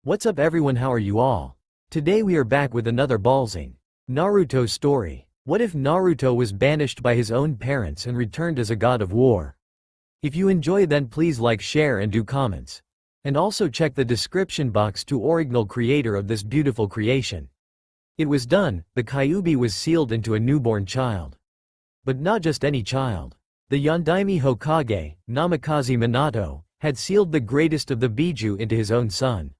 What's up everyone, how are you all? Today we are back with another ballsing Naruto story. What if Naruto was banished by his own parents and returned as a god of war? If you enjoy, then please like, share and do comments. And also check the description box to original creator of this beautiful creation. It was done, the Kyuubi was sealed into a newborn child. But not just any child. The Yondaime Hokage, Namikaze Minato, had sealed the greatest of the Biju into his own son.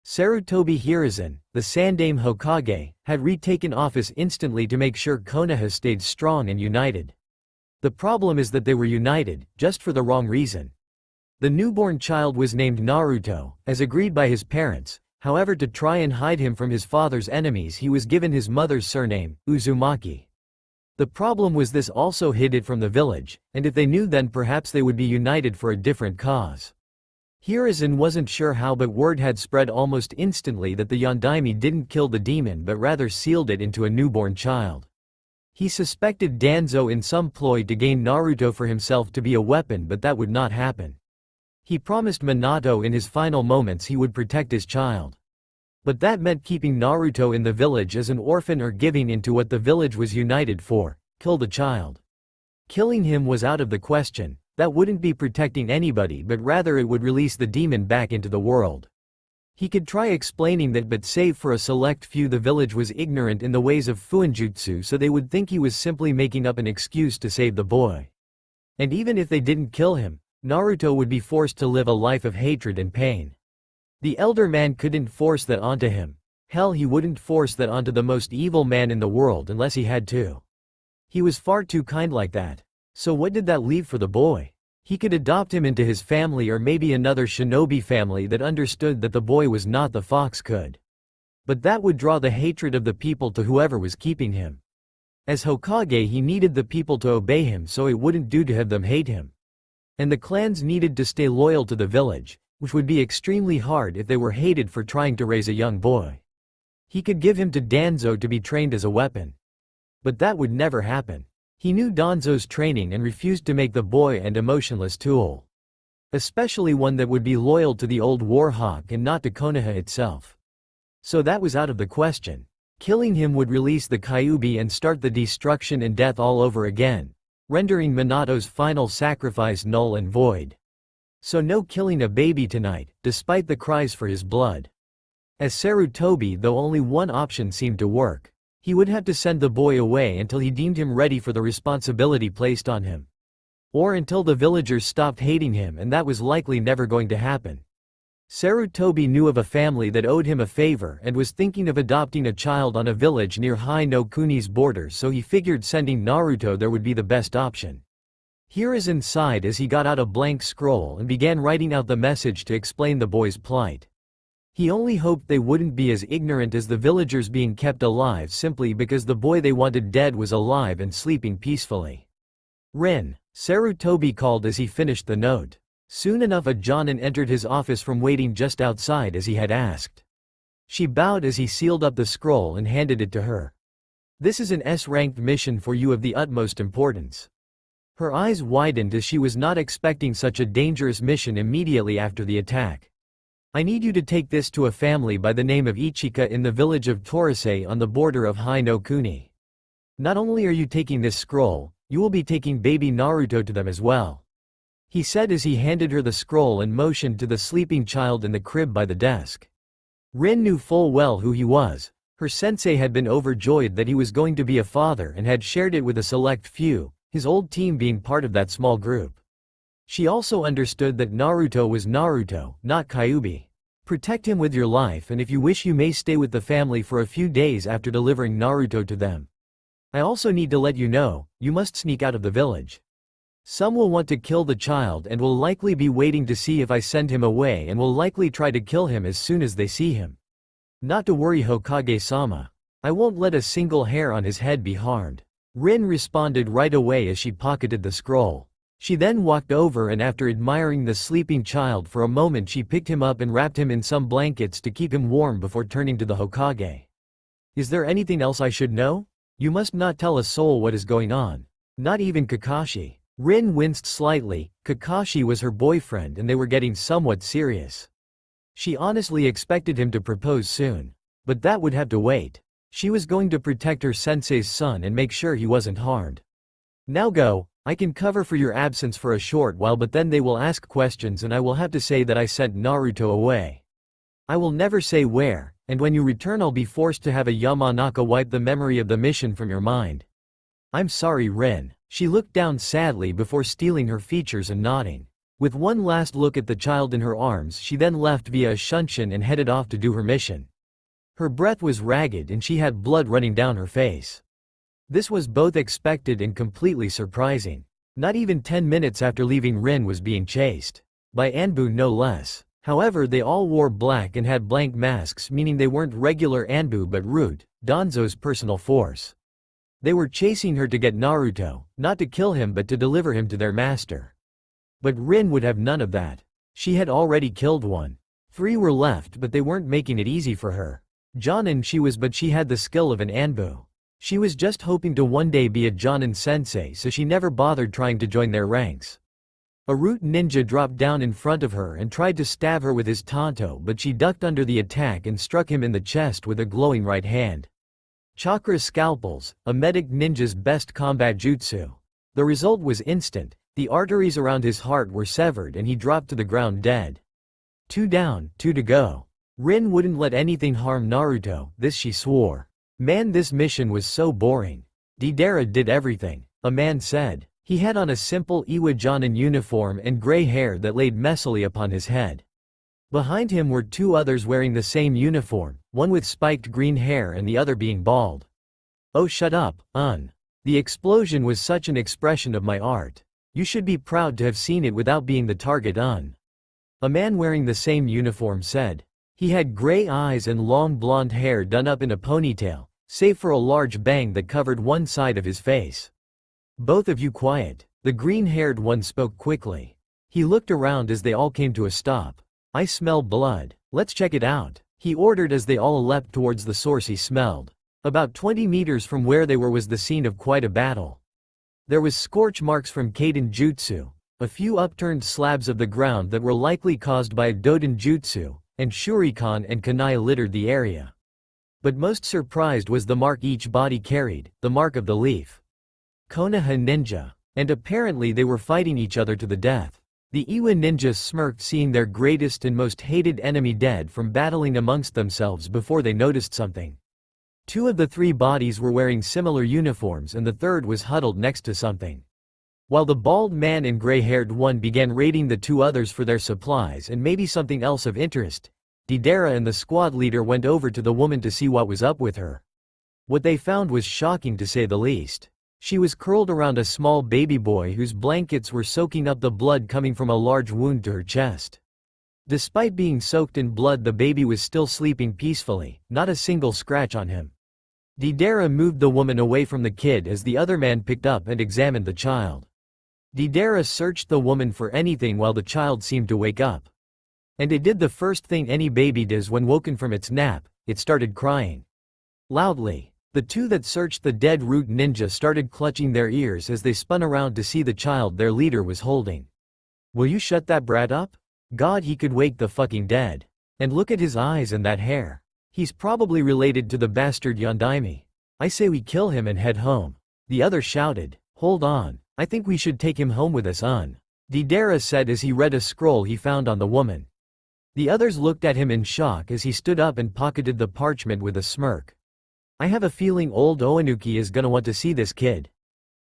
Sarutobi Hiruzen, the Sandaime Hokage, had retaken office instantly to make sure Konoha stayed strong and united. The problem is that they were united, just for the wrong reason. The newborn child was named Naruto, as agreed by his parents. However, to try and hide him from his father's enemies, he was given his mother's surname, Uzumaki. The problem was this also hid it from the village, and if they knew, then perhaps they would be united for a different cause. Hiruzen wasn't sure how, but word had spread almost instantly that the Yondaime didn't kill the demon but rather sealed it into a newborn child. He suspected Danzo in some ploy to gain Naruto for himself to be a weapon, but that would not happen. He promised Minato in his final moments he would protect his child. But that meant keeping Naruto in the village as an orphan or giving into what the village was united for: kill the child. Killing him was out of the question. That wouldn't be protecting anybody, but rather it would release the demon back into the world. He could try explaining that, but save for a select few, the village was ignorant in the ways of Fuinjutsu, so they would think he was simply making up an excuse to save the boy. And even if they didn't kill him, Naruto would be forced to live a life of hatred and pain. The elder man couldn't force that onto him. Hell, he wouldn't force that onto the most evil man in the world unless he had to. He was far too kind like that. So what did that leave for the boy? He could adopt him into his family, or maybe another shinobi family that understood that the boy was not the fox could. But that would draw the hatred of the people to whoever was keeping him. As Hokage, he needed the people to obey him, so it wouldn't do to have them hate him. And the clans needed to stay loyal to the village, which would be extremely hard if they were hated for trying to raise a young boy. He could give him to Danzo to be trained as a weapon. But that would never happen. He knew Danzo's training and refused to make the boy an emotionless tool. Especially one that would be loyal to the old war hawk and not to Konoha itself. So that was out of the question. Killing him would release the Kyuubi and start the destruction and death all over again, rendering Minato's final sacrifice null and void. So no killing a baby tonight, despite the cries for his blood. As Sarutobi, though, only one option seemed to work. He would have to send the boy away until he deemed him ready for the responsibility placed on him. Or until the villagers stopped hating him, and that was likely never going to happen. Sarutobi knew of a family that owed him a favor and was thinking of adopting a child on a village near Hai no Kuni's border, so he figured sending Naruto there would be the best option. Hiruzen sighed as he got out a blank scroll and began writing out the message to explain the boy's plight. He only hoped they wouldn't be as ignorant as the villagers being kept alive simply because the boy they wanted dead was alive and sleeping peacefully. Rin, Sarutobi called as he finished the note. Soon enough a Jonin entered his office from waiting just outside as he had asked. She bowed as he sealed up the scroll and handed it to her. "This is an S-ranked mission for you of the utmost importance." Her eyes widened as she was not expecting such a dangerous mission immediately after the attack. "I need you to take this to a family by the name of Ichika in the village of Torisei on the border of Hai no Kuni. Not only are you taking this scroll, you will be taking baby Naruto to them as well," he said as he handed her the scroll and motioned to the sleeping child in the crib by the desk. Rin knew full well who he was. Her sensei had been overjoyed that he was going to be a father and had shared it with a select few, his old team being part of that small group. She also understood that Naruto was Naruto, not Kyuubi. "Protect him with your life, and if you wish you may stay with the family for a few days after delivering Naruto to them. I also need to let you know, you must sneak out of the village. Some will want to kill the child and will likely be waiting to see if I send him away, and will likely try to kill him as soon as they see him. Not to worry, Hokage-sama. I won't let a single hair on his head be harmed." Rin responded right away as she pocketed the scroll. She then walked over and after admiring the sleeping child for a moment she picked him up and wrapped him in some blankets to keep him warm before turning to the Hokage. "Is there anything else I should know? You must not tell a soul what is going on. Not even Kakashi." Rin winced slightly. Kakashi was her boyfriend and they were getting somewhat serious. She honestly expected him to propose soon. But that would have to wait. She was going to protect her sensei's son and make sure he wasn't harmed. Now go, I can cover for your absence for a short while, but then they will ask questions and I will have to say that I sent Naruto away. I will never say where, and when you return I'll be forced to have a Yamanaka wipe the memory of the mission from your mind. I'm sorry, Rin. She looked down sadly before stealing her features and nodding. With one last look at the child in her arms, she then left via a shunshin and headed off to do her mission. Her breath was ragged and she had blood running down her face. This was both expected and completely surprising. Not even 10 minutes after leaving, Rin was being chased. By Anbu no less. However, they all wore black and had blank masks, meaning they weren't regular Anbu but Root, Danzo's personal force. They were chasing her to get Naruto, not to kill him but to deliver him to their master. But Rin would have none of that. She had already killed one. 3 were left, but they weren't making it easy for her. Jonin she was, but she had the skill of an Anbu. She was just hoping to one day be a Jonin sensei, so she never bothered trying to join their ranks. A root ninja dropped down in front of her and tried to stab her with his tanto, but she ducked under the attack and struck him in the chest with a glowing right hand. Chakra scalpels, a medic ninja's best combat jutsu. The result was instant. The arteries around his heart were severed and he dropped to the ground dead. 2 down, 2 to go. Rin wouldn't let anything harm Naruto, this she swore. Man, this mission was so boring. Deidara did everything, a man said. He had on a simple Iwa Jonin uniform and gray hair that laid messily upon his head. Behind him were 2 others wearing the same uniform, one with spiked green hair and the other being bald. Oh, shut up, The explosion was such an expression of my art. You should be proud to have seen it without being the target, A man wearing the same uniform said. He had gray eyes and long blonde hair done up in a ponytail, save for a large bang that covered one side of his face. Both of you quiet, the green-haired one spoke quickly. He looked around as they all came to a stop. I smell blood, let's check it out, he ordered as they all leapt towards the source he smelled. About 20 meters from where they were was the scene of quite a battle. There was scorch marks from Kaiden Jutsu, a few upturned slabs of the ground that were likely caused by a Doden Jutsu, and Shuriken and Kunai littered the area. But most surprised was the mark each body carried, the mark of the leaf. Konoha ninja. And apparently they were fighting each other to the death. The Iwa ninjas smirked seeing their greatest and most hated enemy dead from battling amongst themselves before they noticed something. 2 of the 3 bodies were wearing similar uniforms and the third was huddled next to something. While the bald man and gray-haired one began raiding the 2 others for their supplies and maybe something else of interest, Deidara and the squad leader went over to the woman to see what was up with her. What they found was shocking to say the least. She was curled around a small baby boy whose blankets were soaking up the blood coming from a large wound to her chest. Despite being soaked in blood, the baby was still sleeping peacefully, not a single scratch on him. Deidara moved the woman away from the kid as the other man picked up and examined the child. Deidara searched the woman for anything while the child seemed to wake up. And it did the first thing any baby does when woken from its nap, it started crying. Loudly. The 2 that searched the dead root ninja started clutching their ears as they spun around to see the child their leader was holding. Will you shut that brat up? God, he could wake the fucking dead. And look at his eyes and that hair. He's probably related to the bastard Yondaime. I say we kill him and head home. The other shouted. Hold on, I think we should take him home with us, Deidara said as he read a scroll he found on the woman. The others looked at him in shock as he stood up and pocketed the parchment with a smirk. I have a feeling old Oanuki is gonna want to see this kid,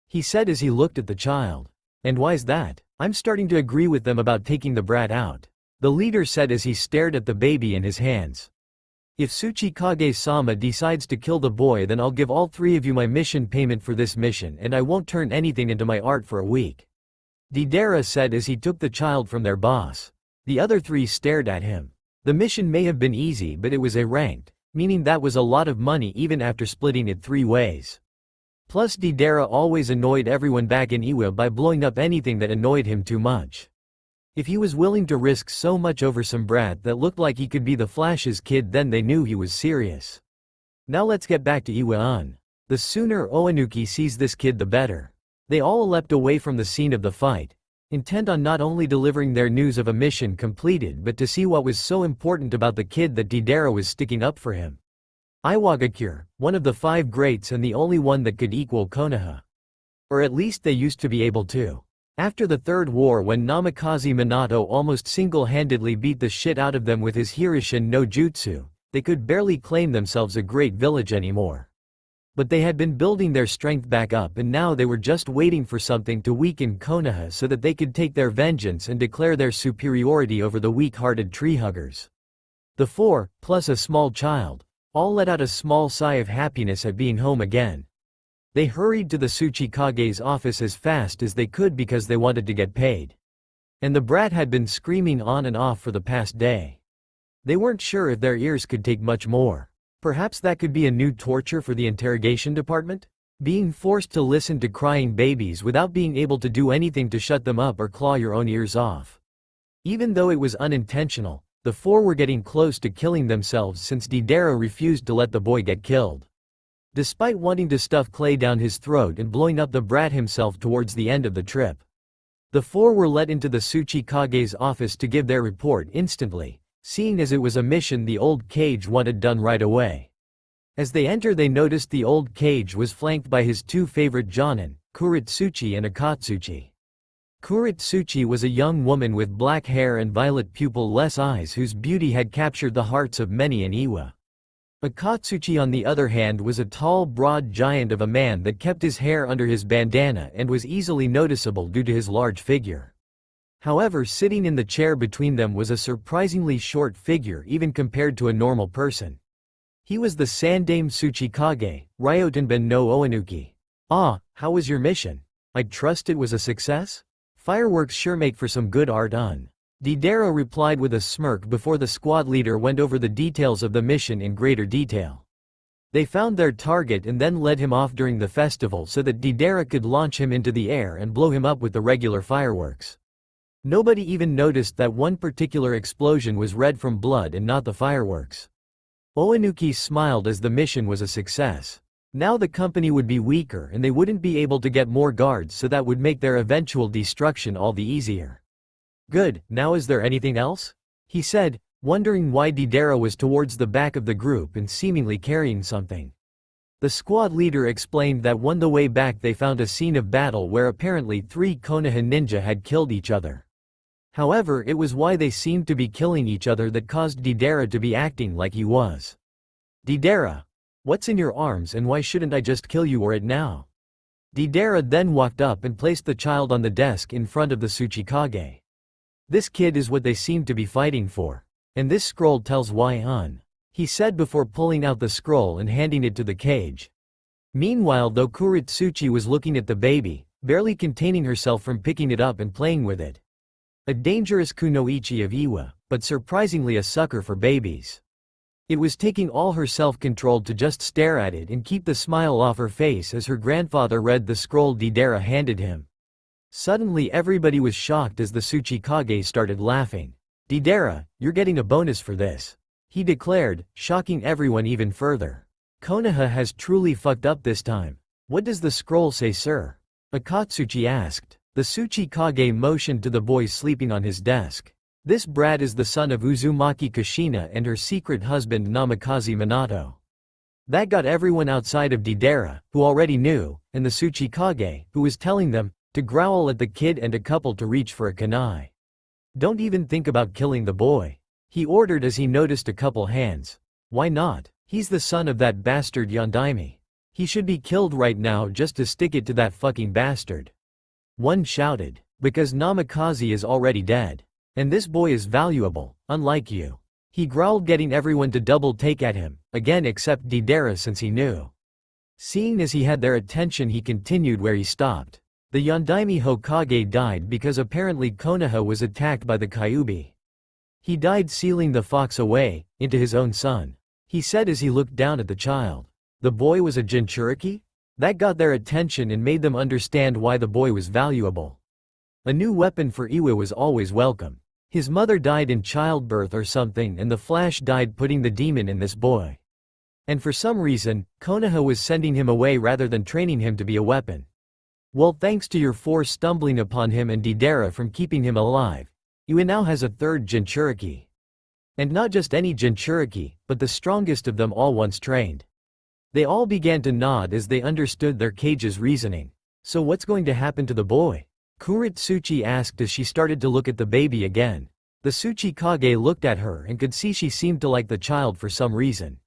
he said as he looked at the child. And why's that? I'm starting to agree with them about taking the brat out, the leader said as he stared at the baby in his hands. If Tsuchikage-sama decides to kill the boy, then I'll give all 3 of you my mission payment for this mission and I won't turn anything into my art for a week, Deidara said as he took the child from their boss. The other 3 stared at him. The mission may have been easy, but it was A-ranked, meaning that was a lot of money even after splitting it 3 ways. Plus Deidara always annoyed everyone back in Iwa by blowing up anything that annoyed him too much. If he was willing to risk so much over some brat that looked like he could be the Flash's kid, then they knew he was serious. Now let's get back to Iwa. The sooner Oanuki sees this kid the better. They all leapt away from the scene of the fight. intent on not only delivering their news of a mission completed but to see what was so important about the kid that Deidara was sticking up for him. Iwagakure, one of the 5 greats and the only one that could equal Konoha. Or at least they used to be able to. After the Third War, when Namikaze Minato almost single-handedly beat the shit out of them with his Hirishin no Jutsu, they could barely claim themselves a great village anymore. But they had been building their strength back up, and now they were just waiting for something to weaken Konoha so that they could take their vengeance and declare their superiority over the weak-hearted tree-huggers. The 4, plus a small child, all let out a small sigh of happiness at being home again. They hurried to the Tsuchikage's office as fast as they could because they wanted to get paid. And the brat had been screaming on and off for the past day. They weren't sure if their ears could take much more. Perhaps that could be a new torture for the interrogation department? Being forced to listen to crying babies without being able to do anything to shut them up or claw your own ears off. Even though it was unintentional, the 4 were getting close to killing themselves since Deidara refused to let the boy get killed. Despite wanting to stuff clay down his throat and blowing up the brat himself towards the end of the trip. The 4 were let into the Tsuchikage's office to give their report instantly, seeing as it was a mission the old cage wanted done right away. As they entered, they noticed the old cage was flanked by his 2 favorite jonin, Kuritsuchi and Akatsuchi. Kuritsuchi was a young woman with black hair and violet pupil-less eyes whose beauty had captured the hearts of many in Iwa. Akatsuchi, on the other hand, was a tall, broad giant of a man that kept his hair under his bandana and was easily noticeable due to his large figure. However, sitting in the chair between them was a surprisingly short figure even compared to a normal person. He was the Sandame Tsuchikage, Ryotenben no Oinuki. "Ah, how was your mission? I trust it was a success? Fireworks sure make for some good art, Deidara replied with a smirk before the squad leader went over the details of the mission in greater detail. They found their target and then led him off during the festival so that Deidara could launch him into the air and blow him up with the regular fireworks. Nobody even noticed that one particular explosion was red from blood and not the fireworks. Oinuki smiled as the mission was a success. Now the company would be weaker and they wouldn't be able to get more guards, so that would make their eventual destruction all the easier. "Good, now is there anything else?" he said, wondering why Deidara was towards the back of the group and seemingly carrying something. The squad leader explained that on the way back they found a scene of battle where apparently 3 Konoha ninja had killed each other. However, it was why they seemed to be killing each other that caused Deidara to be acting like he was. "Deidara, what's in your arms and why shouldn't I just kill you or it now?" Deidara then walked up and placed the child on the desk in front of the Tsuchikage. "This kid is what they seem to be fighting for. And this scroll tells why, he said before pulling out the scroll and handing it to the cage. Meanwhile, though, Kuritsuchi was looking at the baby, barely containing herself from picking it up and playing with it. A dangerous kunoichi of Iwa, but surprisingly a sucker for babies. It was taking all her self-control to just stare at it and keep the smile off her face as her grandfather read the scroll Deidara handed him. Suddenly everybody was shocked as the Tsuchikage started laughing. "Deidara, you're getting a bonus for this," he declared, shocking everyone even further. "Konoha has truly fucked up this time." "What does the scroll say, sir?" Akatsuchi asked. The Tsuchikage motioned to the boy sleeping on his desk. "This brat is the son of Uzumaki Kushina and her secret husband Namikaze Minato." That got everyone outside of Deidara, who already knew, and the Tsuchikage, who was telling them, to growl at the kid and a couple to reach for a kunai. "Don't even think about killing the boy," he ordered as he noticed a couple hands. "Why not? He's the son of that bastard Yondaime. He should be killed right now just to stick it to that fucking bastard." One shouted. "Because Namikaze is already dead. And this boy is valuable, unlike you." He growled, getting everyone to double take at him, again except Deidara since he knew. Seeing as he had their attention, he continued where he stopped. The Yondaime Hokage died because apparently Konoha was attacked by the Kyuubi. He died sealing the fox away, into his own son. He said as he looked down at the child. The boy was a Jinchuriki? That got their attention and made them understand why the boy was valuable. A new weapon for Iwa was always welcome. His mother died in childbirth or something, and the Flash died putting the demon in this boy. And for some reason, Konoha was sending him away rather than training him to be a weapon. Well, thanks to your force stumbling upon him and Deidara from keeping him alive, Yue now has a third Jinchuriki. And not just any Jinchuriki, but the strongest of them all once trained. They all began to nod as they understood their cage's reasoning. So what's going to happen to the boy? Kuritsuchi asked as she started to look at the baby again. The Tsuchikage looked at her and could see she seemed to like the child for some reason.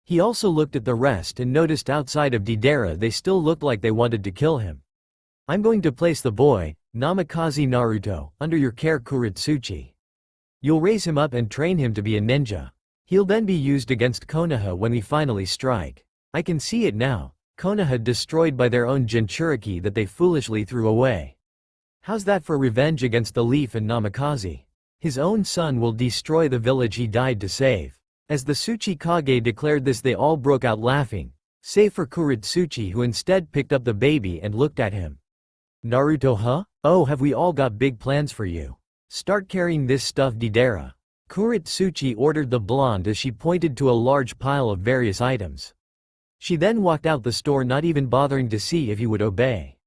He also looked at the rest and noticed outside of Deidara they still looked like they wanted to kill him. I'm going to place the boy, Namikaze Naruto, under your care, Kuritsuchi. You'll raise him up and train him to be a ninja. He'll then be used against Konoha when we finally strike. I can see it now. Konoha destroyed by their own Jinchuriki that they foolishly threw away. How's that for revenge against the Leaf and Namikaze? His own son will destroy the village he died to save. As the Tsuchikage declared this, they all broke out laughing, save for Kuritsuchi, who instead picked up the baby and looked at him. Naruto, huh? Oh, have we all got big plans for you. Start carrying this stuff, Deidara. Kuritsuchi ordered the blonde as she pointed to a large pile of various items. She then walked out the store, not even bothering to see if he would obey.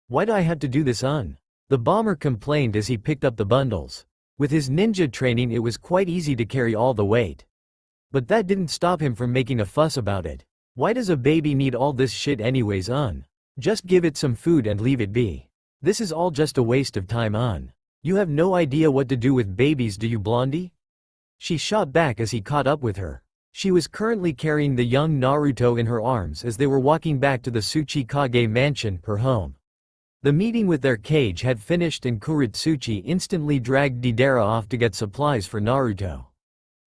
Why do I have to do this, The bomber complained as he picked up the bundles. With his ninja training it was quite easy to carry all the weight. But that didn't stop him from making a fuss about it. Why does a baby need all this shit anyways, Just give it some food and leave it be. This is all just a waste of time, You have no idea what to do with babies, do you, Blondie? She shot back as he caught up with her. She was currently carrying the young Naruto in her arms as they were walking back to the Tsuchikage mansion, her home. The meeting with their cage had finished and Kuritsuchi instantly dragged Deidara off to get supplies for Naruto.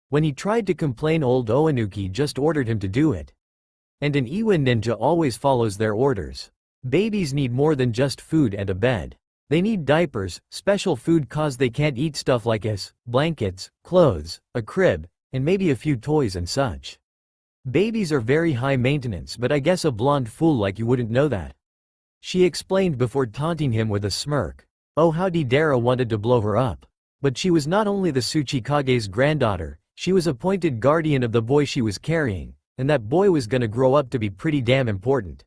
When he tried to complain, old Oinuki just ordered him to do it. And an Iwa ninja always follows their orders. Babies need more than just food and a bed. They need diapers, special food cause they can't eat stuff like blankets, clothes, a crib, and maybe a few toys and such. Babies are very high maintenance, but I guess a blonde fool like you wouldn't know that. She explained before taunting him with a smirk. Oh, how Deidara wanted to blow her up. But she was not only the Tsuchikage's granddaughter, she was appointed guardian of the boy she was carrying, and that boy was gonna grow up to be pretty damn important.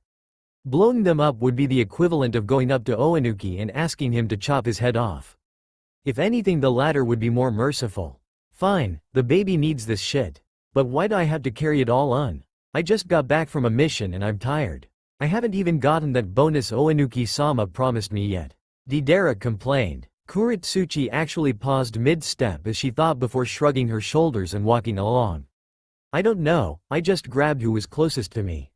Blowing them up would be the equivalent of going up to Oinuki and asking him to chop his head off. If anything, the latter would be more merciful. Fine, the baby needs this shit. But why do I have to carry it all on? I just got back from a mission and I'm tired. I haven't even gotten that bonus Oinuki-sama promised me yet. Deidara complained. Kuritsuchi actually paused mid-step as she thought before shrugging her shoulders and walking along. I don't know, I just grabbed who was closest to me.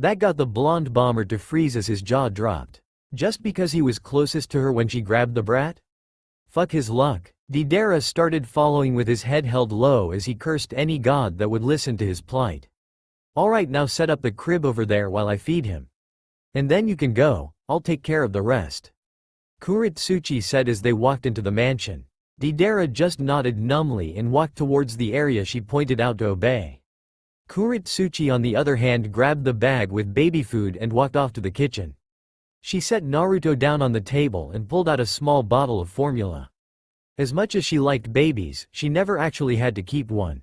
That got the blonde bomber to freeze as his jaw dropped. Just because he was closest to her when she grabbed the brat? Fuck his luck. Deidara started following with his head held low as he cursed any god that would listen to his plight. Alright, now set up the crib over there while I feed him. And then you can go, I'll take care of the rest. Kuritsuchi said as they walked into the mansion. Deidara just nodded numbly and walked towards the area she pointed out to obey. Kuritsuchi on the other hand grabbed the bag with baby food and walked off to the kitchen. She set Naruto down on the table and pulled out a small bottle of formula. As much as she liked babies, she never actually had to keep one.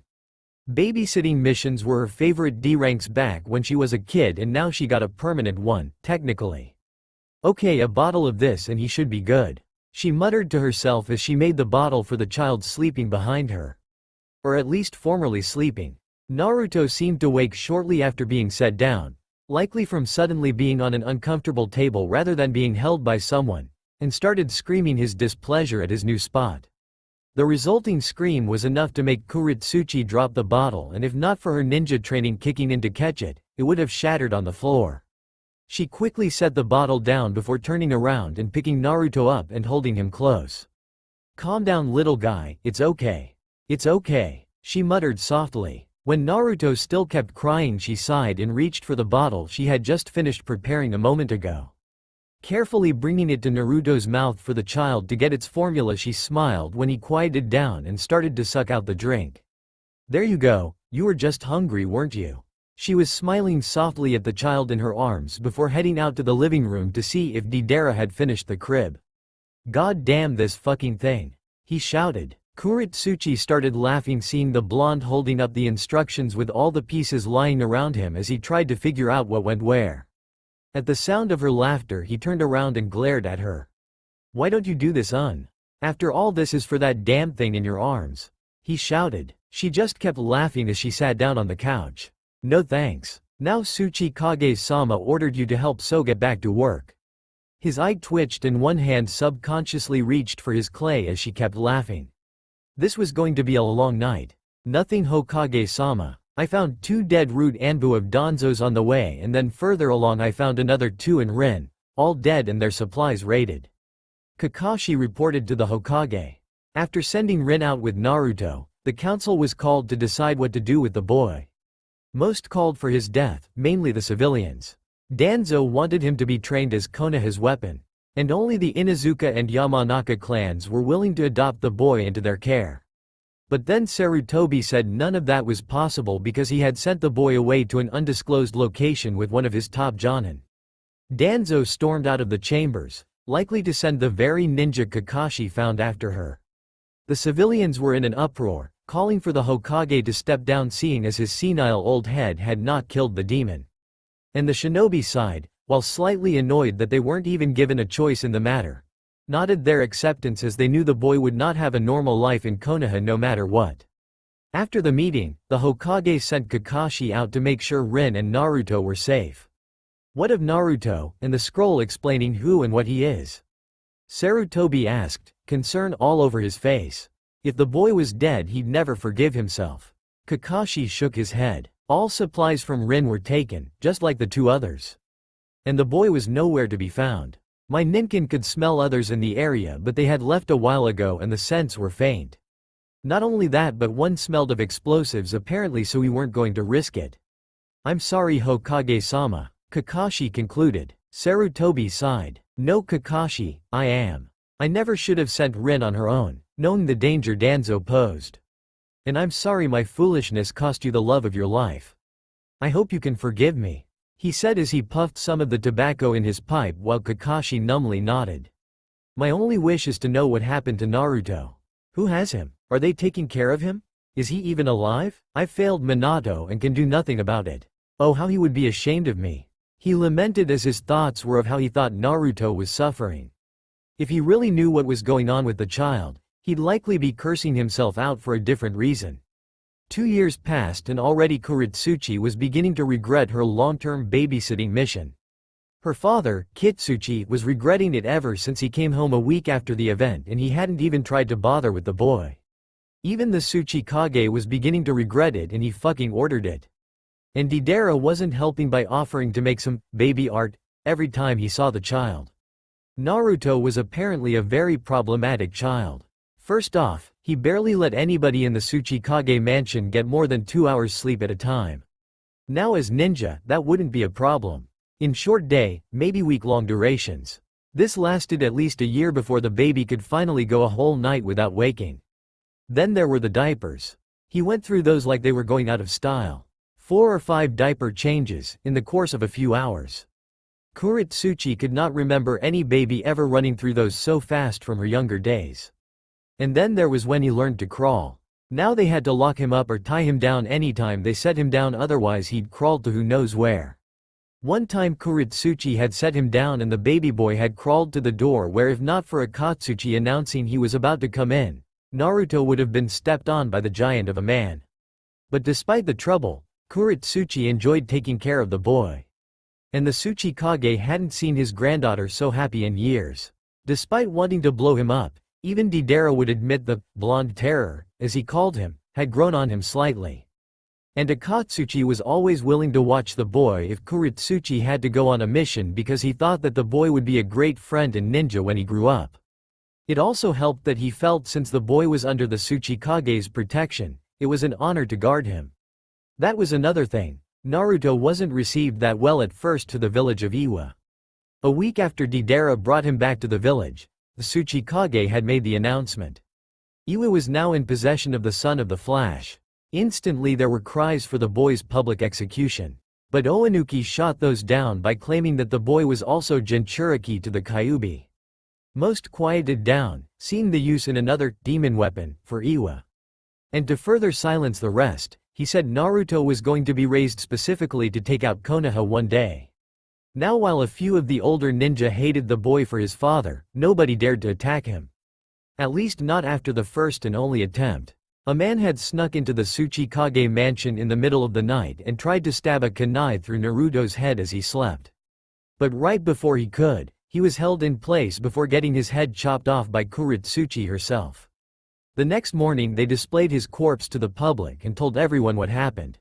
Babysitting missions were her favorite D-ranks back when she was a kid, and now she got a permanent one, technically. Okay, a bottle of this and he should be good. She muttered to herself as she made the bottle for the child sleeping behind her. Or at least formerly sleeping. Naruto seemed to wake shortly after being set down, likely from suddenly being on an uncomfortable table rather than being held by someone, and started screaming his displeasure at his new spot. The resulting scream was enough to make Kuritsuchi drop the bottle, and if not for her ninja training kicking in to catch it, it would have shattered on the floor. She quickly set the bottle down before turning around and picking Naruto up and holding him close. Calm down, little guy, it's okay. It's okay, she muttered softly. When Naruto still kept crying, she sighed and reached for the bottle she had just finished preparing a moment ago. Carefully bringing it to Naruto's mouth for the child to get its formula, she smiled when he quieted down and started to suck out the drink. There you go, you were just hungry, weren't you? She was smiling softly at the child in her arms before heading out to the living room to see if Deidara had finished the crib. God damn this fucking thing, he shouted. Kuritsuchi started laughing seeing the blonde holding up the instructions with all the pieces lying around him as he tried to figure out what went where. At the sound of her laughter he turned around and glared at her. "Why don't you do this, After all this is for that damn thing in your arms," he shouted. She just kept laughing as she sat down on the couch. "No thanks. Now Tsuchikage-sama ordered you to help So get back to work." His eye twitched and one hand subconsciously reached for his clay as she kept laughing. "This was going to be a long night." "Nothing, Hokage-sama. I found 2 dead root anbu of Danzos on the way, and then further along I found another 2 in Rin, all dead and their supplies raided," Kakashi reported to the Hokage. After sending Rin out with Naruto, the council was called to decide what to do with the boy. Most called for his death, mainly the civilians. Danzo wanted him to be trained as Konoha's weapon, and only the Inuzuka and Yamanaka clans were willing to adopt the boy into their care. But then Sarutobi said none of that was possible because he had sent the boy away to an undisclosed location with one of his top jonin. Danzo stormed out of the chambers, likely to send the very ninja Kakashi found after her. The civilians were in an uproar, calling for the Hokage to step down, seeing as his senile old head had not killed the demon. And the shinobi side, while slightly annoyed that they weren't even given a choice in the matter, nodded their acceptance as they knew the boy would not have a normal life in Konoha no matter what. After the meeting, the Hokage sent Kakashi out to make sure Rin and Naruto were safe. "What of Naruto, and the scroll explaining who and what he is?" Sarutobi asked, concern all over his face. If the boy was dead he'd never forgive himself. Kakashi shook his head. "All supplies from Rin were taken, just like the 2 others. And the boy was nowhere to be found. My ninkin could smell others in the area, but they had left a while ago and the scents were faint. Not only that, but one smelled of explosives apparently, so we weren't going to risk it." "I'm sorry, Hokage-sama," Kakashi concluded. Sarutobi sighed. "No, Kakashi, I never should have sent Rin on her own, knowing the danger Danzo posed. And I'm sorry my foolishness cost you the love of your life. I hope you can forgive me," he said as he puffed some of the tobacco in his pipe while Kakashi numbly nodded. "My only wish is to know what happened to Naruto. Who has him? Are they taking care of him? Is he even alive? I've failed Minato and can do nothing about it. Oh, how he would be ashamed of me." He lamented as his thoughts were of how he thought Naruto was suffering. If he really knew what was going on with the child, he'd likely be cursing himself out for a different reason. 2 years passed and already Kuritsuchi was beginning to regret her long-term babysitting mission. Her father, Kitsuchi, was regretting it ever since he came home a week after the event, and he hadn't even tried to bother with the boy. Even the Tsuchikage was beginning to regret it, and he fucking ordered it. And Deidara wasn't helping by offering to make some baby art every time he saw the child. Naruto was apparently a very problematic child. First off, he barely let anybody in the Tsuchikage mansion get more than 2 hours sleep at a time. Now as ninja, that wouldn't be a problem. In short day, maybe week-long durations. This lasted at least a year before the baby could finally go a whole night without waking. Then there were the diapers. He went through those like they were going out of style. 4 or 5 diaper changes, in the course of a few hours. Kuritsuchi could not remember any baby ever running through those so fast from her younger days. And then there was when he learned to crawl. Now they had to lock him up or tie him down anytime they set him down, otherwise he'd crawled to who knows where. One time Kuritsuchi had set him down and the baby boy had crawled to the door where, if not for Akatsuchi announcing he was about to come in, Naruto would have been stepped on by the giant of a man. But despite the trouble, Kuritsuchi enjoyed taking care of the boy. And the Tsuchikage hadn't seen his granddaughter so happy in years. Despite wanting to blow him up, even Deidara would admit the blonde terror, as he called him, had grown on him slightly. And Akatsuchi was always willing to watch the boy if Kuritsuchi had to go on a mission because he thought that the boy would be a great friend and ninja when he grew up. It also helped that he felt since the boy was under the Tsuchikage's protection, it was an honor to guard him. That was another thing. Naruto wasn't received that well at first to the village of Iwa. A week after Deidara brought him back to the village, the Tsuchikage had made the announcement. Iwa was now in possession of the son of the Flash. Instantly there were cries for the boy's public execution. But Oinuki shot those down by claiming that the boy was also Jinchuriki to the Kyuubi. Most quieted down, seeing the use in another demon weapon for Iwa. And to further silence the rest, he said Naruto was going to be raised specifically to take out Konoha one day. Now while a few of the older ninja hated the boy for his father, nobody dared to attack him. At least not after the first and only attempt. A man had snuck into the Tsuchikage mansion in the middle of the night and tried to stab a kunai through Naruto's head as he slept. But right before he could, he was held in place before getting his head chopped off by Kuretsuchi herself. The next morning they displayed his corpse to the public and told everyone what happened.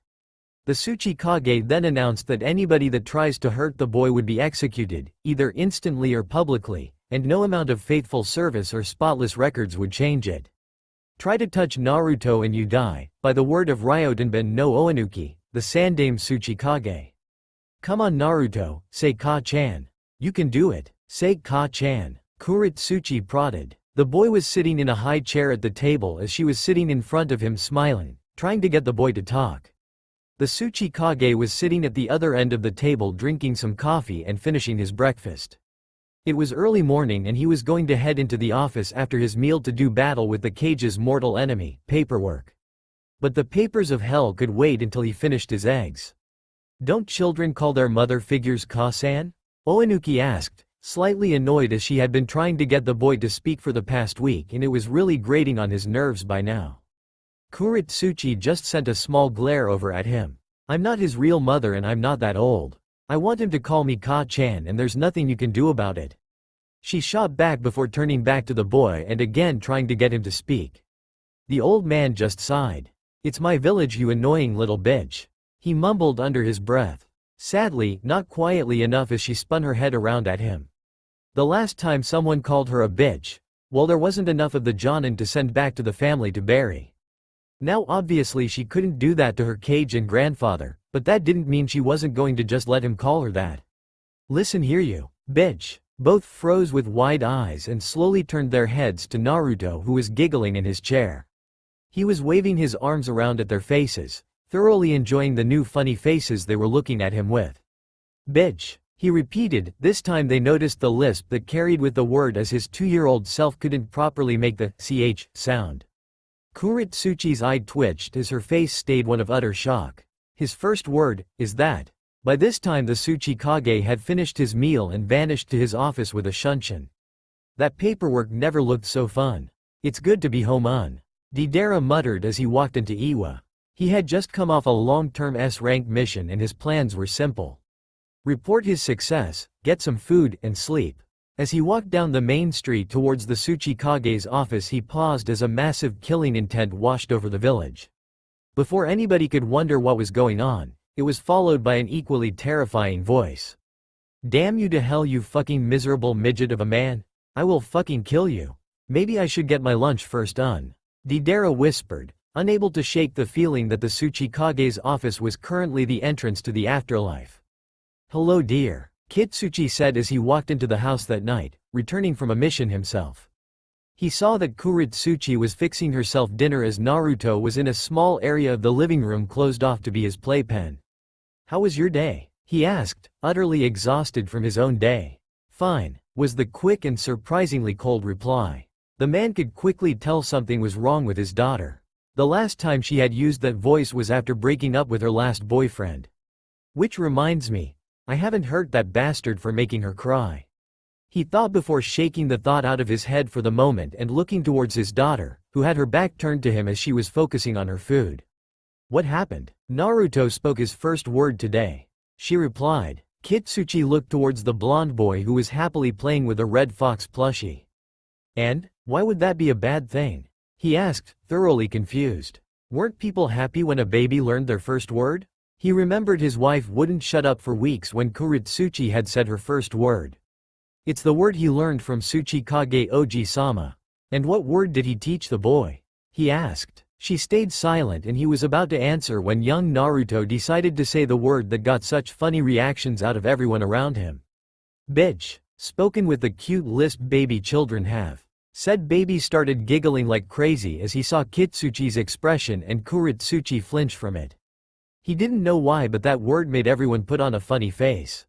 The Tsuchikage then announced that anybody that tries to hurt the boy would be executed, either instantly or publicly, and no amount of faithful service or spotless records would change it. Try to touch Naruto and you die, by the word of Ryotenben no Oinuki, the Sandame Tsuchikage. Come on Naruto, say Ka-chan. You can do it, say Ka-chan. Kuretsuchi prodded. The boy was sitting in a high chair at the table as she was sitting in front of him smiling, trying to get the boy to talk. The Tsuchikage was sitting at the other end of the table drinking some coffee and finishing his breakfast. It was early morning and he was going to head into the office after his meal to do battle with the cage's mortal enemy, paperwork. But the papers of hell could wait until he finished his eggs. Don't children call their mother figures Ka-san? Oinuki asked, slightly annoyed as she had been trying to get the boy to speak for the past week and it was really grating on his nerves by now. Kuretsuchi just sent a small glare over at him. I'm not his real mother and I'm not that old. I want him to call me Ka-chan and there's nothing you can do about it. She shot back before turning back to the boy and again trying to get him to speak. The old man just sighed. It's my village you annoying little bitch. He mumbled under his breath. Sadly, not quietly enough as she spun her head around at him. The last time someone called her a bitch, well there wasn't enough of the jonin to send back to the family to bury. Now obviously she couldn't do that to her cage and grandfather, but that didn't mean she wasn't going to just let him call her that. Listen here you, bitch. Both froze with wide eyes and slowly turned their heads to Naruto who was giggling in his chair. He was waving his arms around at their faces, thoroughly enjoying the new funny faces they were looking at him with. Bitch, he repeated, this time they noticed the lisp that carried with the word as his 2-year-old self couldn't properly make the ch sound. Kuretsuchi's eye twitched as her face stayed one of utter shock. His first word, is that? By this time the Tsuchikage had finished his meal and vanished to his office with a shunshin. That paperwork never looked so fun. It's good to be home on. Deidara muttered as he walked into Iwa. He had just come off a long-term S-rank mission and his plans were simple. Report his success, get some food, and sleep. As he walked down the main street towards the Tsuchikage's office he paused as a massive killing intent washed over the village. Before anybody could wonder what was going on, it was followed by an equally terrifying voice. Damn you to hell you fucking miserable midget of a man. I will fucking kill you. Maybe I should get my lunch first Deidara whispered, unable to shake the feeling that the Tsuchikage's office was currently the entrance to the afterlife. Hello dear. Kitsuchi said as he walked into the house that night, returning from a mission himself. He saw that Kuretsuchi was fixing herself dinner as Naruto was in a small area of the living room closed off to be his playpen. How was your day? He asked, utterly exhausted from his own day. Fine, was the quick and surprisingly cold reply. The man could quickly tell something was wrong with his daughter. The last time she had used that voice was after breaking up with her last boyfriend. Which reminds me, I haven't hurt that bastard for making her cry. He thought before shaking the thought out of his head for the moment and looking towards his daughter, who had her back turned to him as she was focusing on her food. What happened? Naruto spoke his first word today. She replied. Kitsuchi looked towards the blonde boy who was happily playing with a red fox plushie. And, why would that be a bad thing? He asked, thoroughly confused. Weren't people happy when a baby learned their first word? He remembered his wife wouldn't shut up for weeks when Kuretsuchi had said her first word. It's the word he learned from Tsuchikage Oji-sama. And what word did he teach the boy? He asked. She stayed silent and he was about to answer when young Naruto decided to say the word that got such funny reactions out of everyone around him. Bitch. Spoken with the cute lisp baby children have. Said baby started giggling like crazy as he saw Kitsuchi's expression and Kuretsuchi flinch from it. He didn't know why but that word made everyone put on a funny face.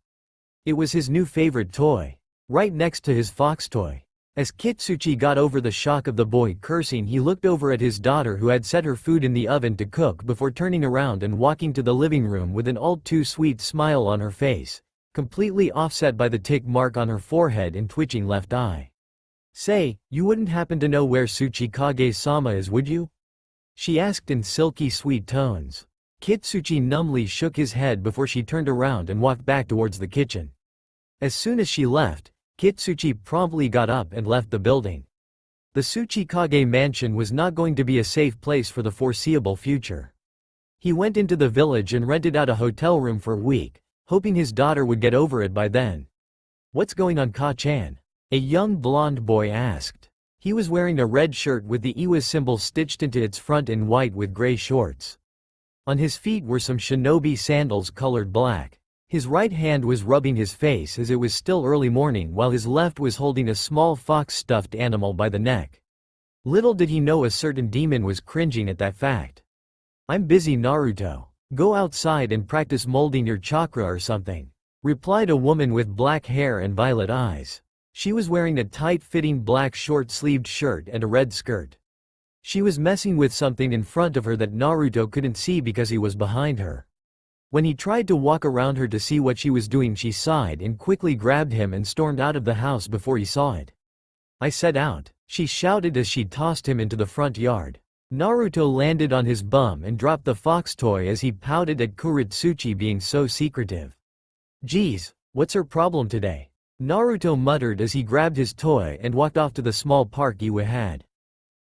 It was his new favorite toy. Right next to his fox toy. As Kitsuchi got over the shock of the boy cursing he looked over at his daughter who had set her food in the oven to cook before turning around and walking to the living room with an all too sweet smile on her face. completely offset by the tick mark on her forehead and twitching left eye. "Say, you wouldn't happen to know where Tsuchikage-sama is, would you?" she asked in silky sweet tones. Kitsuchi numbly shook his head before she turned around and walked back towards the kitchen. As soon as she left, Kitsuchi promptly got up and left the building. The Tsuchikage mansion was not going to be a safe place for the foreseeable future. He went into the village and rented out a hotel room for a week, hoping his daughter would get over it by then. "What's going on, Ka-chan?" a young blonde boy asked. He was wearing a red shirt with the Iwa symbol stitched into its front in white with gray shorts. On his feet were some shinobi sandals colored black. His right hand was rubbing his face as it was still early morning while his left was holding a small fox-stuffed animal by the neck. Little did he know a certain demon was cringing at that fact. "I'm busy, Naruto. Go outside and practice molding your chakra or something," replied a woman with black hair and violet eyes. She was wearing a tight-fitting black short-sleeved shirt and a red skirt. She was messing with something in front of her that Naruto couldn't see because he was behind her. When he tried to walk around her to see what she was doing, she sighed and quickly grabbed him and stormed out of the house before he saw it. "I said out," she shouted as she tossed him into the front yard. Naruto landed on his bum and dropped the fox toy as he pouted at Kuritsuchi being so secretive. "Geez, what's her problem today?" Naruto muttered as he grabbed his toy and walked off to the small park Iwa had.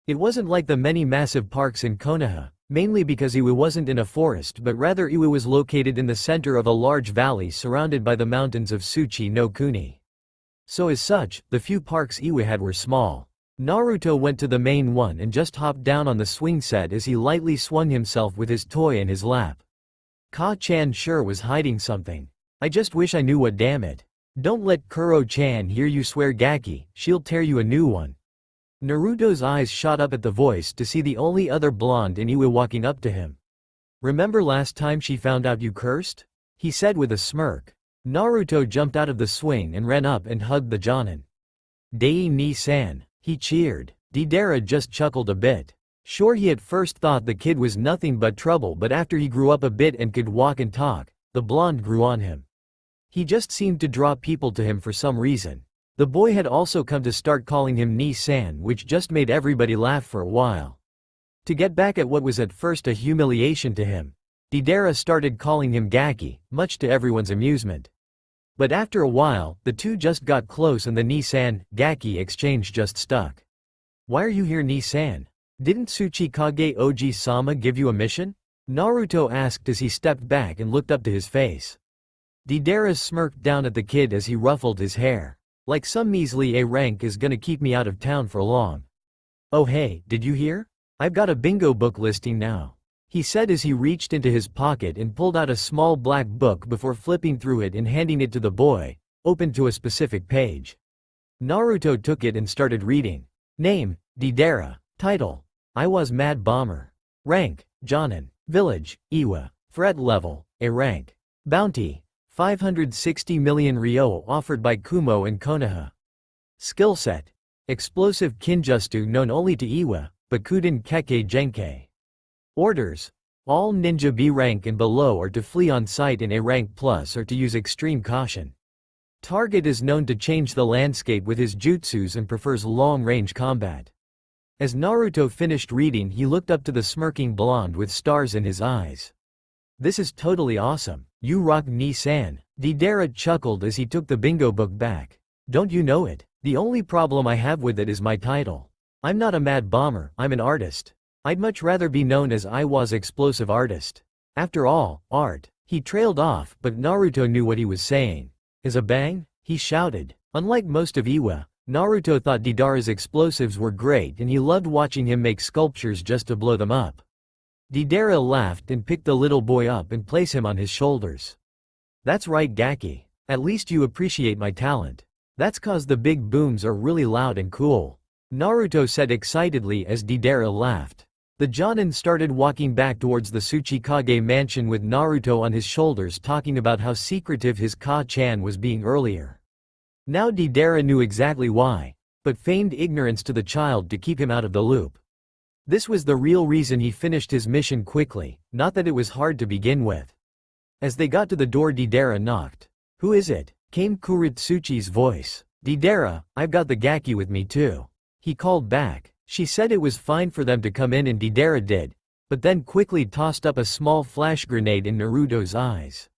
It wasn't like the many massive parks in Konoha, mainly because Iwa wasn't in a forest but rather Iwa was located in the center of a large valley surrounded by the mountains of Tsuchi no Kuni. So as such, the few parks Iwa had were small. Naruto went to the main one and just hopped down on the swing set as he lightly swung himself with his toy in his lap. Ka-chan sure was hiding something. "I just wish I knew what, damn it. Don't let Kuro-chan hear you swear, Gaki, she'll tear you a new one." Naruto's eyes shot up at the voice to see the only other blonde in Iwa walking up to him. "Remember last time she found out you cursed?" he said with a smirk. Naruto jumped out of the swing and ran up and hugged the Jonin. "Dei ni-san," he cheered. Deidara just chuckled a bit. Sure, he at first thought the kid was nothing but trouble, but after he grew up a bit and could walk and talk, the blonde grew on him. He just seemed to draw people to him for some reason. The boy had also come to start calling him Ni-san, which just made everybody laugh for a while. To get back at what was at first a humiliation to him, Deidara started calling him Gaki, much to everyone's amusement. But after a while, the two just got close and the Ni-san, Gaki exchange just stuck. "Why are you here, Ni-san? Didn't Tsuchikage Oji-sama give you a mission?" Naruto asked as he stepped back and looked up to his face. Deidara smirked down at the kid as he ruffled his hair. "Like some measly A rank is gonna keep me out of town for long." "Oh hey, did you hear? I've got a bingo book listing now," he said as he reached into his pocket and pulled out a small black book before flipping through it and handing it to the boy, open to a specific page. Naruto took it and started reading. Name, Deidara. Title, Iwa's Mad Bomber. Rank, Jonin. Village, Iwa. Threat level, A rank. Bounty, 560 million ryo offered by Kumo and Konoha. Skillset, explosive kinjutsu known only to Iwa, Bakuden Kekkei Genkei. Orders, all ninja B rank and below are to flee on sight in A rank plus or to use extreme caution. Target is known to change the landscape with his jutsus and prefers long-range combat. As Naruto finished reading, he looked up to the smirking blonde with stars in his eyes. "This is totally awesome. You rock, Ni-san." Deidara chuckled as he took the bingo book back. "Don't you know it? The only problem I have with it is my title. I'm not a mad bomber, I'm an artist. I'd much rather be known as Iwa's explosive artist. After all, art." He trailed off, but Naruto knew what he was saying. "Is a bang?" he shouted. Unlike most of Iwa, Naruto thought Deidara's explosives were great and he loved watching him make sculptures just to blow them up. Deidara laughed and picked the little boy up and placed him on his shoulders. "That's right, Gaki. At least you appreciate my talent. That's 'cause the big booms are really loud and cool," Naruto said excitedly as Deidara laughed. The Jonin started walking back towards the Tsuchikage mansion with Naruto on his shoulders, talking about how secretive his Ka-chan was being earlier. Now Deidara knew exactly why, but feigned ignorance to the child to keep him out of the loop. This was the real reason he finished his mission quickly, not that it was hard to begin with. As they got to the door, Deidara knocked. Who is it? Came Kuritsuchi's voice. Deidara, I've got the Gaki with me too. He called back. She said it was fine for them to come in and Deidara did, but then quickly tossed up a small flash grenade in Naruto's eyes.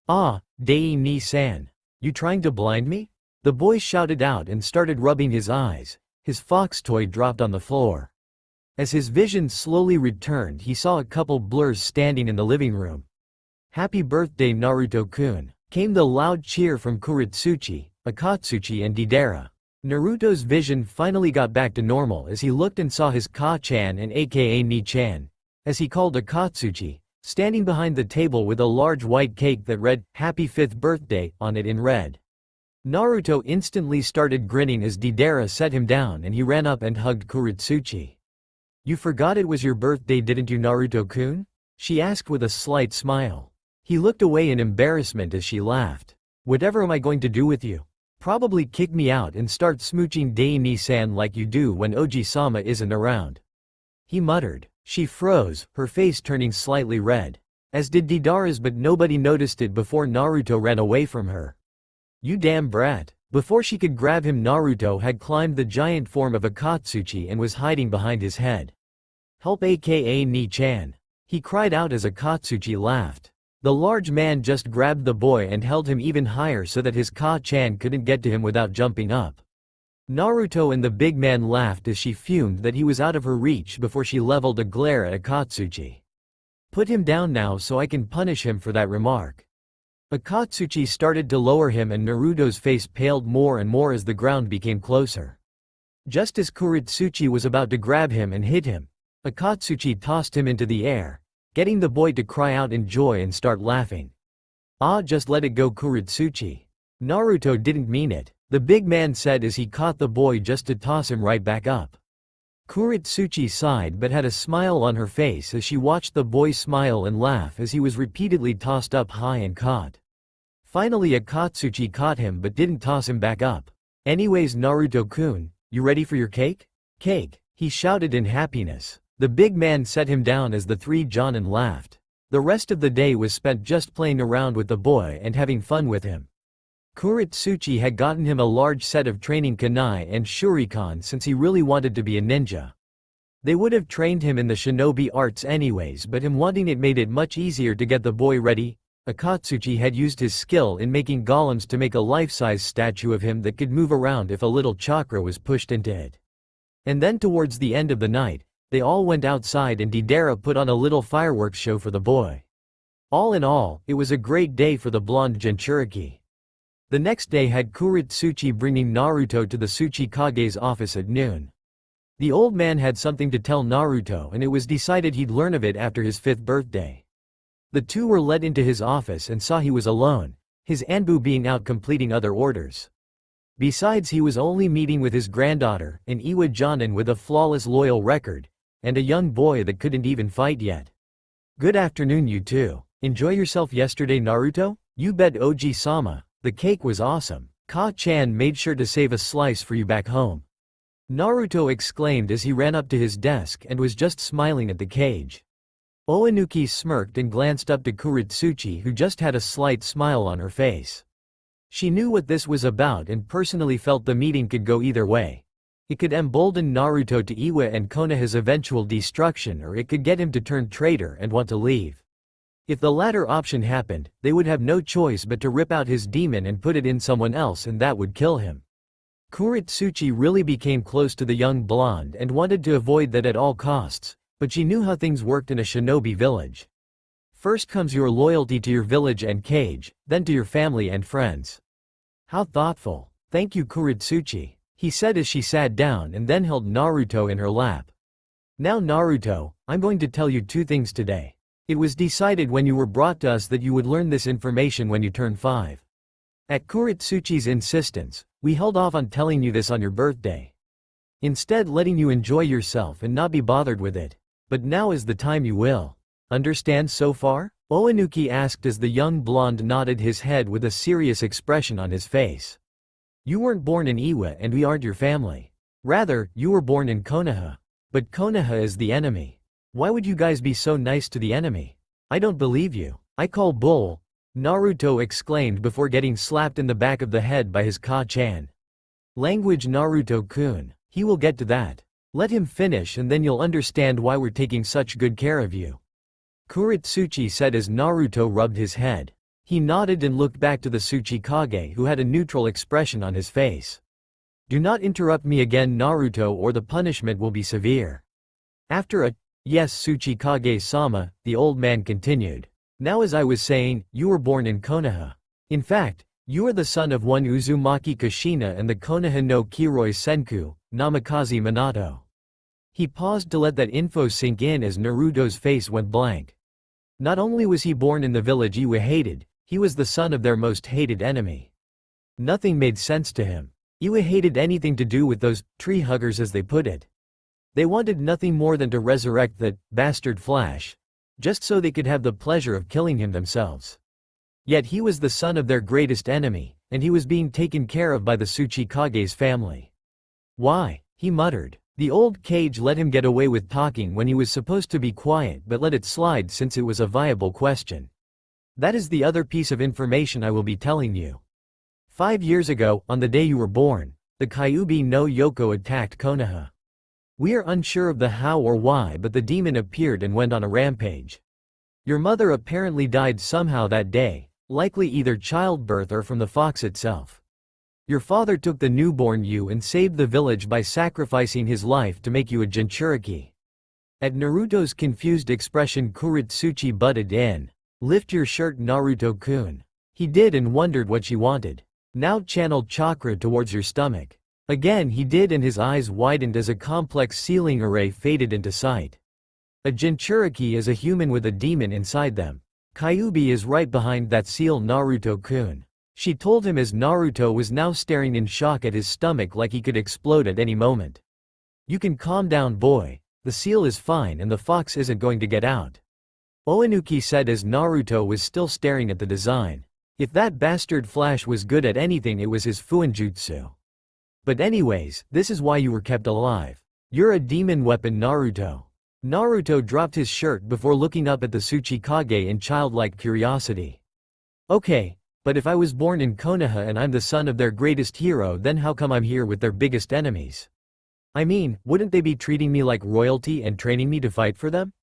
Ah, Dai-ni-san. You trying to blind me? The boy shouted out and started rubbing his eyes. His fox toy dropped on the floor. As his vision slowly returned, he saw a couple blurs standing in the living room. Happy birthday Naruto-kun, came the loud cheer from Kuritsuchi, Akatsuchi and Deidara. Naruto's vision finally got back to normal as he looked and saw his Ka-chan and aka Ni-chan, as he called Akatsuchi, standing behind the table with a large white cake that read, "Happy 5th birthday," on it in red. Naruto instantly started grinning as Deidara set him down and he ran up and hugged Kuritsuchi. You forgot it was your birthday, didn't you, Naruto-kun? She asked with a slight smile. He looked away in embarrassment as she laughed. Whatever am I going to do with you? Probably kick me out and start smooching Dai-ni-san like you do when Oji-sama isn't around. He muttered. She froze, her face turning slightly red. As did Deidara's, but nobody noticed it before Naruto ran away from her. You damn brat. Before she could grab him, Naruto had climbed the giant form of Akatsuchi and was hiding behind his head. Help, aka Ni-chan. He cried out as Akatsuchi laughed. The large man just grabbed the boy and held him even higher so that his Ka-chan couldn't get to him without jumping up. Naruto and the big man laughed as she fumed that he was out of her reach before she leveled a glare at Akatsuchi. Put him down now so I can punish him for that remark. Akatsuchi started to lower him and Naruto's face paled more and more as the ground became closer. Just as Kuritsuchi was about to grab him and hit him, Akatsuchi tossed him into the air, getting the boy to cry out in joy and start laughing. Ah, just let it go, Kuritsuchi. Naruto didn't mean it, the big man said as he caught the boy just to toss him right back up. Kuritsuchi sighed but had a smile on her face as she watched the boy smile and laugh as he was repeatedly tossed up high and caught. Finally Akatsuchi caught him but didn't toss him back up. Anyways, Naruto-kun, you ready for your cake? Cake, he shouted in happiness. The big man set him down as the three jonin laughed. The rest of the day was spent just playing around with the boy and having fun with him. Kuritsuchi had gotten him a large set of training kunai and shuriken since he really wanted to be a ninja. They would have trained him in the shinobi arts anyways, but him wanting it made it much easier to get the boy ready. Akatsuchi had used his skill in making golems to make a life-size statue of him that could move around if a little chakra was pushed into it. And then towards the end of the night, they all went outside and Deidara put on a little fireworks show for the boy. All in all, it was a great day for the blonde Jinchuriki. The next day had Kuritsuchi bringing Naruto to the Tsuchikage's office at noon. The old man had something to tell Naruto and it was decided he'd learn of it after his 5th birthday. The two were led into his office and saw he was alone, his Anbu being out completing other orders. Besides, he was only meeting with his granddaughter, an Iwa Jonin with a flawless loyal record, and a young boy that couldn't even fight yet. Good afternoon, you two. Enjoy yourself yesterday, Naruto? You bet, Oji-sama. The cake was awesome. Ka-chan made sure to save a slice for you back home. Naruto exclaimed as he ran up to his desk and was just smiling at the cage. Oinuki smirked and glanced up to Kuritsuchi, who just had a slight smile on her face. She knew what this was about and personally felt the meeting could go either way. It could embolden Naruto to Iwa and Konoha's eventual destruction, or it could get him to turn traitor and want to leave. If the latter option happened, they would have no choice but to rip out his demon and put it in someone else, and that would kill him. Kuritsuchi really became close to the young blonde and wanted to avoid that at all costs, but she knew how things worked in a shinobi village. First comes your loyalty to your village and cage, then to your family and friends. How thoughtful. Thank you, Kuritsuchi, he said as she sat down and then held Naruto in her lap. Now Naruto, I'm going to tell you two things today. It was decided when you were brought to us that you would learn this information when you turn 5. At Kuritsuchi's insistence, we held off on telling you this on your birthday. Instead, letting you enjoy yourself and not be bothered with it. But now is the time you will. Understand so far? Oinuki asked as the young blonde nodded his head with a serious expression on his face. You weren't born in Iwa and we aren't your family. Rather, you were born in Konoha. But Konoha is the enemy. Why would you guys be so nice to the enemy? I don't believe you. I call bull. Naruto exclaimed before getting slapped in the back of the head by his Ka-chan. Language Naruto-kun, he will get to that. Let him finish and then you'll understand why we're taking such good care of you. Kuretsuchi said as Naruto rubbed his head. He nodded and looked back to the Tsuchikage who had a neutral expression on his face. Do not interrupt me again Naruto or the punishment will be severe. After a yes Tsuchikage-sama, the old man continued. Now as I was saying, you were born in Konoha. In fact, you are the son of one Uzumaki Kushina and the Konoha no Kiroi Senku, Namikaze Minato. He paused to let that info sink in as Naruto's face went blank. Not only was he born in the village Iwa hated, he was the son of their most hated enemy. Nothing made sense to him. Iwa hated anything to do with those tree huggers as they put it. They wanted nothing more than to resurrect that bastard Flash, just so they could have the pleasure of killing him themselves. Yet he was the son of their greatest enemy, and he was being taken care of by the Tsuchikage's family. Why? He muttered. The old cage let him get away with talking when he was supposed to be quiet but let it slide since it was a viable question. That is the other piece of information I will be telling you. 5 years ago, on the day you were born, the Kyuubi no Yoko attacked Konoha. We are unsure of the how or why but the demon appeared and went on a rampage. Your mother apparently died somehow that day, likely either childbirth or from the fox itself. Your father took the newborn you and saved the village by sacrificing his life to make you a Jinchuriki. At Naruto's confused expression Kuretsuchi butted in. Lift your shirt Naruto-kun. He did and wondered what she wanted. Now channel chakra towards your stomach. Again he did and his eyes widened as a complex ceiling array faded into sight. A Jinchuriki is a human with a demon inside them. Kyuubi is right behind that seal Naruto-kun. She told him as Naruto was now staring in shock at his stomach like he could explode at any moment. You can calm down boy, the seal is fine and the fox isn't going to get out. Oinuki said as Naruto was still staring at the design. If that bastard Flash was good at anything it was his Fuinjutsu. But anyways, this is why you were kept alive. You're a demon weapon Naruto. Naruto dropped his shirt before looking up at the Tsuchikage in childlike curiosity. Okay, but if I was born in Konoha and I'm the son of their greatest hero then how come I'm here with their biggest enemies? I mean, wouldn't they be treating me like royalty and training me to fight for them?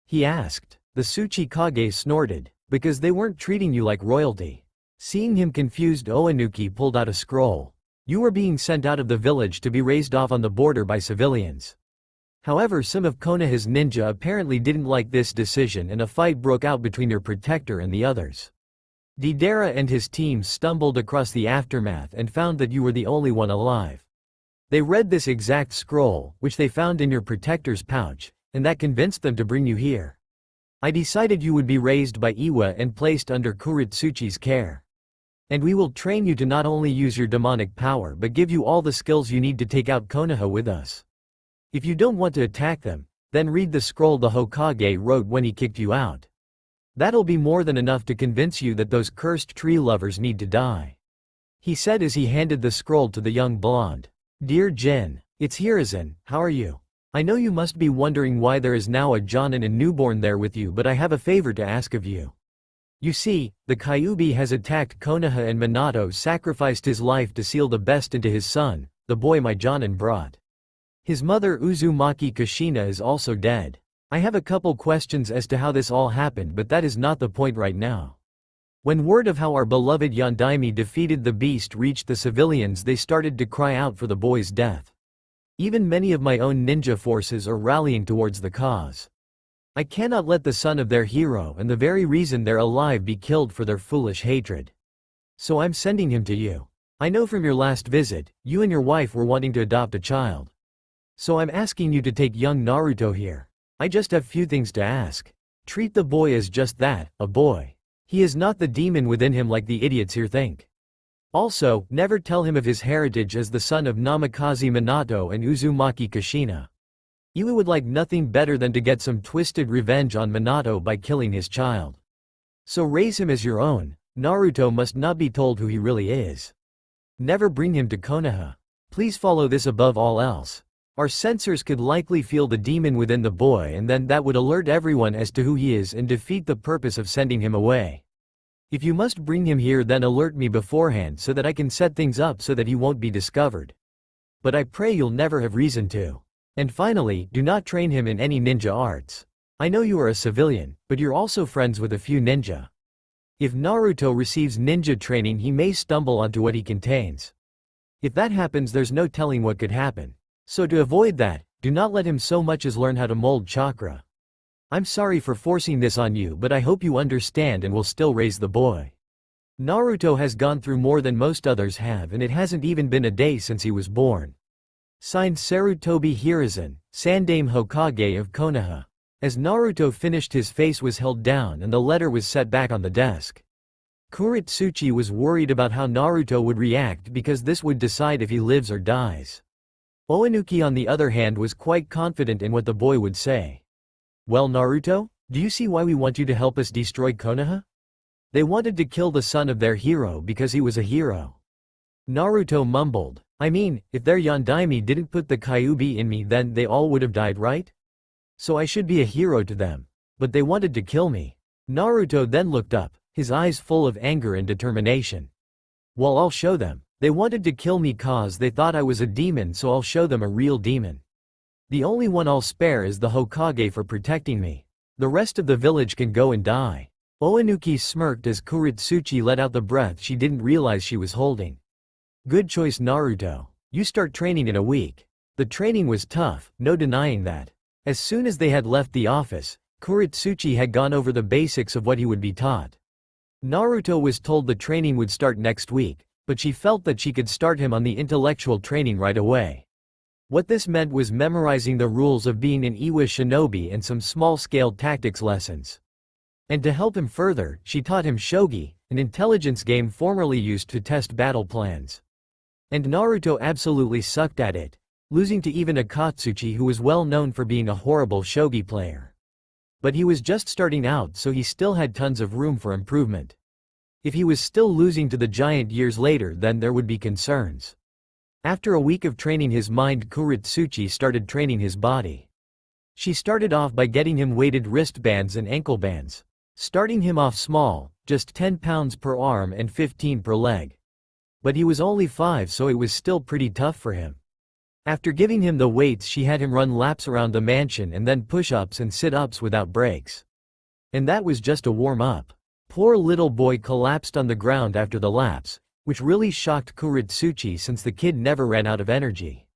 He asked. The Tsuchikage snorted. Because they weren't treating you like royalty. Seeing him confused Oinuki pulled out a scroll. You were being sent out of the village to be raised off on the border by civilians. However some of Konoha's ninja apparently didn't like this decision and a fight broke out between your protector and the others. Deidara and his team stumbled across the aftermath and found that you were the only one alive. They read this exact scroll, which they found in your protector's pouch, and that convinced them to bring you here. I decided you would be raised by Iwa and placed under Kuretsuchi's care. And we will train you to not only use your demonic power but give you all the skills you need to take out Konoha with us. If you don't want to attack them, then read the scroll the Hokage wrote when he kicked you out. That'll be more than enough to convince you that those cursed tree lovers need to die. He said as he handed the scroll to the young blonde. Dear Jin, it's Hiruzen, how are you? I know you must be wondering why there is now a Jonin and newborn there with you but I have a favor to ask of you. You see, the Kyuubi has attacked Konoha and Minato sacrificed his life to seal the best into his son, the boy my Jonin brought. His mother Uzumaki Kushina is also dead. I have a couple questions as to how this all happened but that is not the point right now. When word of how our beloved Yondaime defeated the beast reached the civilians they started to cry out for the boy's death. Even many of my own ninja forces are rallying towards the cause. I cannot let the son of their hero and the very reason they're alive be killed for their foolish hatred. So I'm sending him to you. I know from your last visit, you and your wife were wanting to adopt a child. So I'm asking you to take young Naruto here. I just have few things to ask. Treat the boy as just that, a boy. He is not the demon within him like the idiots here think. Also, never tell him of his heritage as the son of Namikaze Minato and Uzumaki Kushina. Iwa would like nothing better than to get some twisted revenge on Minato by killing his child. So raise him as your own. Naruto must not be told who he really is. Never bring him to Konoha. Please follow this above all else. Our sensors could likely feel the demon within the boy and then that would alert everyone as to who he is and defeat the purpose of sending him away. If you must bring him here, then alert me beforehand so that I can set things up so that he won't be discovered. But I pray you'll never have reason to. And finally, do not train him in any ninja arts. I know you are a civilian, but you're also friends with a few ninja. If Naruto receives ninja training, he may stumble onto what he contains. If that happens, there's no telling what could happen. So to avoid that, do not let him so much as learn how to mold chakra. I'm sorry for forcing this on you, but I hope you understand and will still raise the boy. Naruto has gone through more than most others have, and it hasn't even been a day since he was born. Signed Sarutobi Hiruzen, Sandaime Hokage of Konoha. As Naruto finished, his face was held down and the letter was set back on the desk. Kuretsuchi was worried about how Naruto would react because this would decide if he lives or dies. Oinuki, on the other hand, was quite confident in what the boy would say. Well, Naruto, do you see why we want you to help us destroy Konoha? They wanted to kill the son of their hero because he was a hero. Naruto mumbled, I mean, if their Yondaime didn't put the Kyuubi in me, then they all would have died, right? So I should be a hero to them. But they wanted to kill me. Naruto then looked up, his eyes full of anger and determination. Well, I'll show them. They wanted to kill me cause they thought I was a demon, so I'll show them a real demon. The only one I'll spare is the Hokage for protecting me. The rest of the village can go and die. Oinuki smirked as Kuretsuchi let out the breath she didn't realize she was holding. Good choice, Naruto. You start training in a week. The training was tough, no denying that. As soon as they had left the office, Kuretsuchi had gone over the basics of what he would be taught. Naruto was told the training would start next week, but she felt that she could start him on the intellectual training right away. What this meant was memorizing the rules of being an Iwa shinobi and some small-scale tactics lessons. And to help him further, she taught him shogi, an intelligence game formerly used to test battle plans. And Naruto absolutely sucked at it, losing to even Akatsuchi, who was well known for being a horrible shogi player. But he was just starting out, so he still had tons of room for improvement. If he was still losing to the giant years later, then there would be concerns. After a week of training his mind, Kuretsuchi started training his body. She started off by getting him weighted wristbands and ankle bands. Starting him off small, just 10 pounds per arm and 15 per leg. But he was only 5, so it was still pretty tough for him. After giving him the weights, she had him run laps around the mansion and then push-ups and sit-ups without breaks. And that was just a warm-up. Poor little boy collapsed on the ground after the laps, which really shocked Kuretsuchi since the kid never ran out of energy.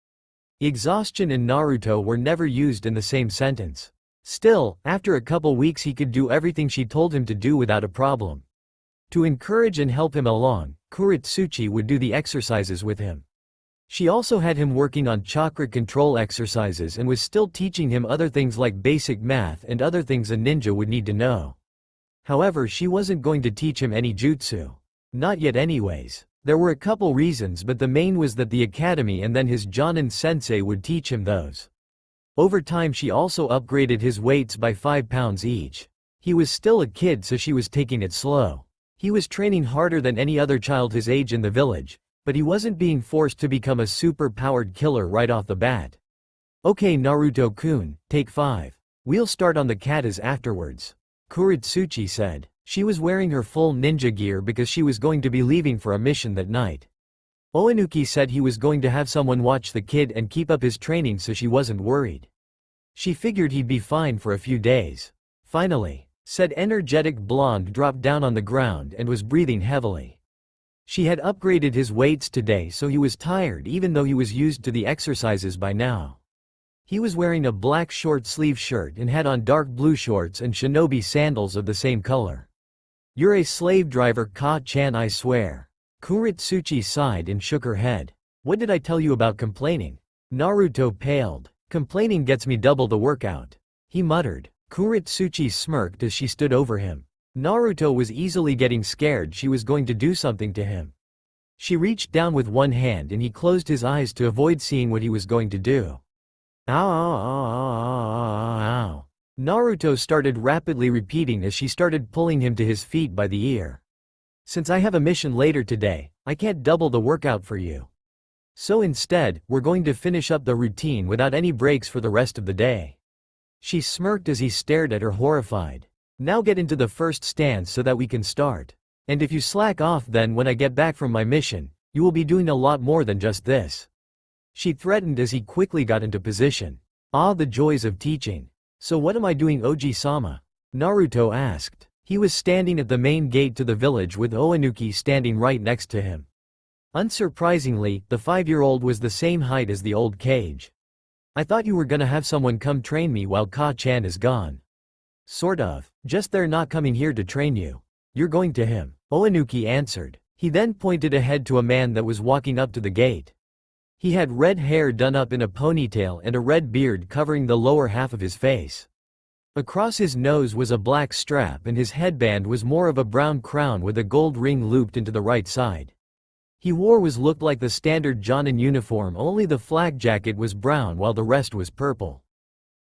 Exhaustion and Naruto were never used in the same sentence. Still, after a couple weeks he could do everything she told him to do without a problem. To encourage and help him along, Kuretsuchi would do the exercises with him. She also had him working on chakra control exercises and was still teaching him other things like basic math and other things a ninja would need to know. However, she wasn't going to teach him any jutsu. Not yet anyways. There were a couple reasons, but the main was that the academy and then his Jonin sensei would teach him those. Over time she also upgraded his weights by 5 pounds each. He was still a kid, so she was taking it slow. He was training harder than any other child his age in the village, but he wasn't being forced to become a super-powered killer right off the bat. Okay, Naruto-kun, take 5. We'll start on the katas afterwards. Kuretsuchi said. She was wearing her full ninja gear because she was going to be leaving for a mission that night. Oinuki said he was going to have someone watch the kid and keep up his training, so she wasn't worried. She figured he'd be fine for a few days. Finally, said energetic blonde dropped down on the ground and was breathing heavily. She had upgraded his weights today, so he was tired even though he was used to the exercises by now. He was wearing a black short-sleeve shirt and had on dark blue shorts and shinobi sandals of the same color. You're a slave driver, Ka-chan, I swear. Kuretsuchi sighed and shook her head. What did I tell you about complaining? Naruto paled. Complaining gets me double the workout. He muttered. Kuretsuchi smirked as she stood over him. Naruto was easily getting scared she was going to do something to him. She reached down with one hand and he closed his eyes to avoid seeing what he was going to do. Ow, ow, ow, ow, ow, ow. Naruto started rapidly repeating as she started pulling him to his feet by the ear. Since I have a mission later today, I can't double the workout for you. So instead, we're going to finish up the routine without any breaks for the rest of the day. She smirked as he stared at her, horrified. Now get into the first stance so that we can start. And if you slack off then when I get back from my mission, you will be doing a lot more than just this. She threatened as he quickly got into position. Ah, the joys of teaching. So what am I doing, Oji-sama? Naruto asked. He was standing at the main gate to the village with Oinuki standing right next to him. Unsurprisingly, the 5-year-old was the same height as the old cage. I thought you were gonna have someone come train me while Ka-chan is gone. Sort of, just they're not coming here to train you. You're going to him, Oinuki answered. He then pointed ahead to a man that was walking up to the gate. He had red hair done up in a ponytail and a red beard covering the lower half of his face. Across his nose was a black strap and his headband was more of a brown crown with a gold ring looped into the right side. He looked like the standard Jonin uniform, only the flak jacket was brown while the rest was purple.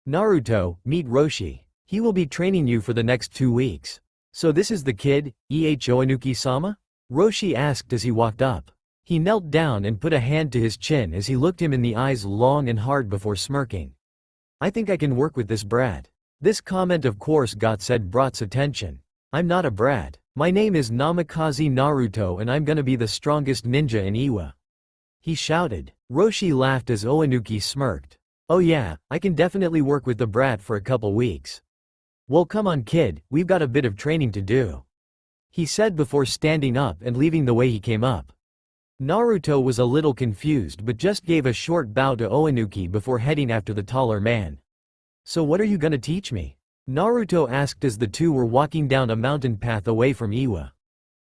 Naruto, meet Roshi. He will be training you for the next 2 weeks. So this is the kid, Oinuki-sama? Roshi asked as he walked up. He knelt down and put a hand to his chin as he looked him in the eyes long and hard before smirking. I think I can work with this brat. This comment of course got said Brat's attention. I'm not a brat. My name is Namikaze Naruto and I'm gonna be the strongest ninja in Iwa. He shouted. Roshi laughed as Oinuki smirked. Oh yeah, I can definitely work with the brat for a couple weeks. Well come on kid, we've got a bit of training to do. He said before standing up and leaving the way he came up. Naruto was a little confused but just gave a short bow to Oinuki before heading after the taller man. So what are you gonna teach me? Naruto asked as the two were walking down a mountain path away from Iwa.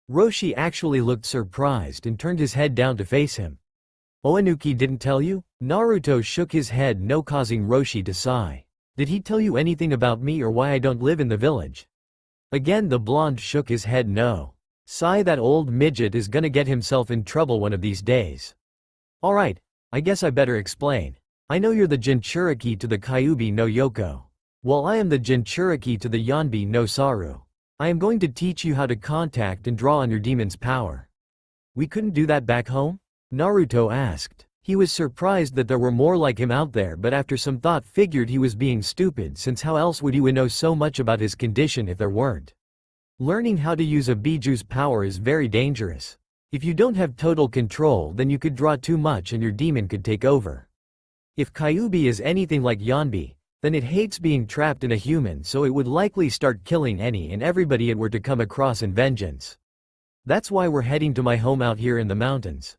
Roshi actually looked surprised and turned his head down to face him. Oinuki didn't tell you? Naruto shook his head no, causing Roshi to sigh. Did he tell you anything about me or why I don't live in the village? Again the blonde shook his head no. Sigh, that old midget is gonna get himself in trouble one of these days. Alright, I guess I better explain. I know you're the Jinchuriki to the Kyuubi no Yoko. Well, I am the Jinchuriki to the Yanbi no Saru. I am going to teach you how to contact and draw on your demon's power. We couldn't do that back home? Naruto asked. He was surprised that there were more like him out there, but after some thought figured he was being stupid, since how else would he know so much about his condition if there weren't? Learning how to use a bijuu's power is very dangerous. If you don't have total control then you could draw too much and your demon could take over. If Kyuubi is anything like Yanbi, then it hates being trapped in a human, so it would likely start killing any and everybody it were to come across in vengeance. That's why we're heading to my home out here in the mountains.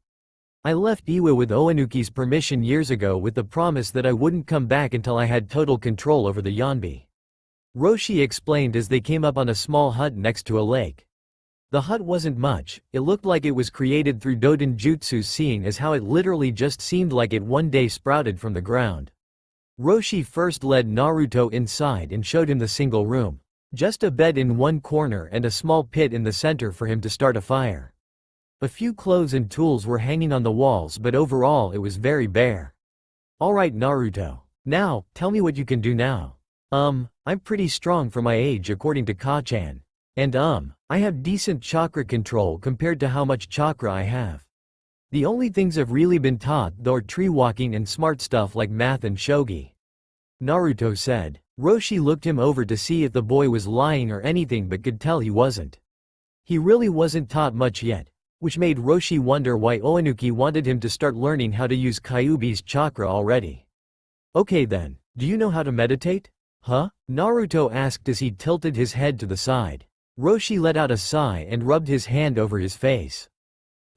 I left Iwa with Oinuki's permission years ago with the promise that I wouldn't come back until I had total control over the Yanbi. Roshi explained as they came up on a small hut next to a lake. The hut wasn't much, it looked like it was created through Doden Jutsu, seeing as how it literally just seemed like it one day sprouted from the ground. Roshi first led Naruto inside and showed him the single room. Just a bed in one corner and a small pit in the center for him to start a fire. A few clothes and tools were hanging on the walls, but overall it was very bare. Alright Naruto. Now, tell me what you can do now. I'm pretty strong for my age according to Ka-chan. And I have decent chakra control compared to how much chakra I have. The only things I've really been taught though are tree walking and smart stuff like math and shogi. Naruto said. Roshi looked him over to see if the boy was lying or anything, but could tell he wasn't. He really wasn't taught much yet, which made Roshi wonder why Oinuki wanted him to start learning how to use Kyuubi's chakra already. Okay then, do you know how to meditate? Huh? Naruto asked as he tilted his head to the side. Roshi let out a sigh and rubbed his hand over his face.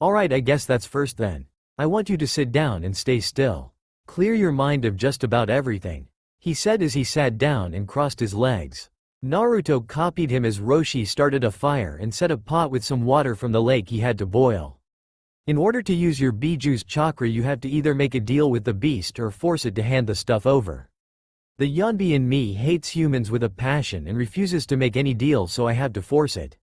Alright, I guess that's first then. I want you to sit down and stay still. Clear your mind of just about everything, he said as he sat down and crossed his legs. Naruto copied him as Roshi started a fire and set a pot with some water from the lake he had to boil. In order to use your bijuu's chakra you have to either make a deal with the beast or force it to hand the stuff over. The Yanbi in me hates humans with a passion and refuses to make any deal, so I have to force it.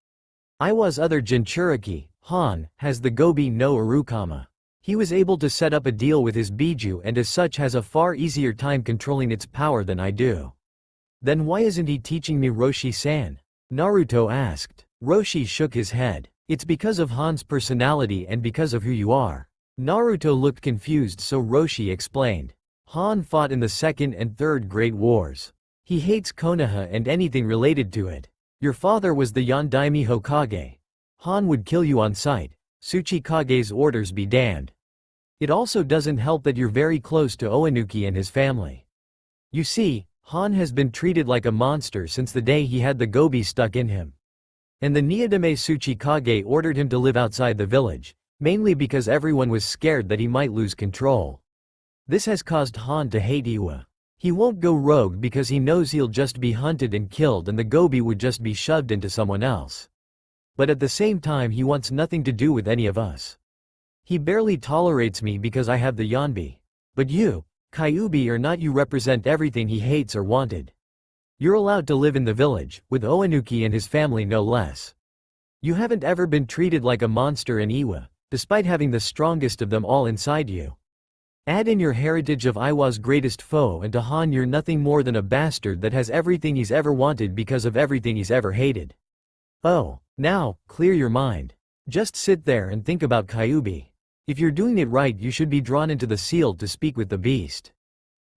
Iwa's other Jinchuriki, Han, has the Gobi no Urukama. He was able to set up a deal with his bijuu and as such has a far easier time controlling its power than I do. Then why isn't he teaching me, Roshi-san? Naruto asked. Roshi shook his head. It's because of Han's personality and because of who you are. Naruto looked confused, so Roshi explained. Han fought in the Second and Third Great Wars. He hates Konoha and anything related to it. Your father was the Yondaime Hokage. Han would kill you on sight. Tsuchikage's orders be damned. It also doesn't help that you're very close to Oinuki and his family. You see, Han has been treated like a monster since the day he had the gobi stuck in him. And the Niodame Tsuchikage ordered him to live outside the village, mainly because everyone was scared that he might lose control. This has caused Han to hate Iwa. He won't go rogue because he knows he'll just be hunted and killed and the gobi would just be shoved into someone else. But at the same time he wants nothing to do with any of us. He barely tolerates me because I have the Yanbi. But you, Kyuubi or not, you represent everything he hates or wanted. You're allowed to live in the village, with Oinuki and his family no less. You haven't ever been treated like a monster in Iwa, despite having the strongest of them all inside you. Add in your heritage of Iwa's greatest foe and to Han you're nothing more than a bastard that has everything he's ever wanted because of everything he's ever hated. Oh, now, clear your mind. Just sit there and think about Kyuubi. If you're doing it right you should be drawn into the seal to speak with the beast.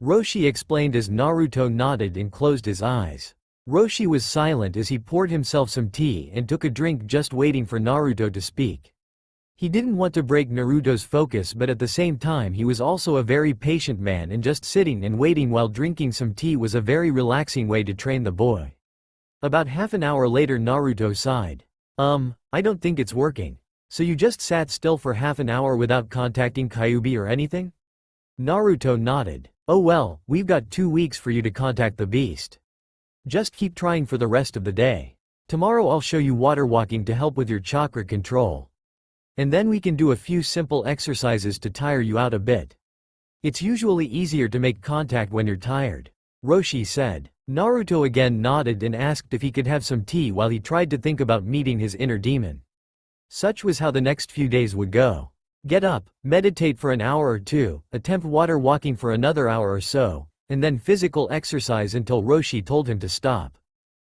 Roshi explained as Naruto nodded and closed his eyes. Roshi was silent as he poured himself some tea and took a drink, just waiting for Naruto to speak. He didn't want to break Naruto's focus, but at the same time he was also a very patient man and just sitting and waiting while drinking some tea was a very relaxing way to train the boy. About half an hour later Naruto sighed. I don't think it's working. So you just sat still for half an hour without contacting Kyuubi or anything? Naruto nodded. Oh well, we've got 2 weeks for you to contact the beast. Just keep trying for the rest of the day. Tomorrow I'll show you water walking to help with your chakra control. And then we can do a few simple exercises to tire you out a bit. It's usually easier to make contact when you're tired, Roshi said. Naruto again nodded and asked if he could have some tea while he tried to think about meeting his inner demon. Such was how the next few days would go. Get up, meditate for an hour or two, attempt water walking for another hour or so, and then physical exercise until Roshi told him to stop.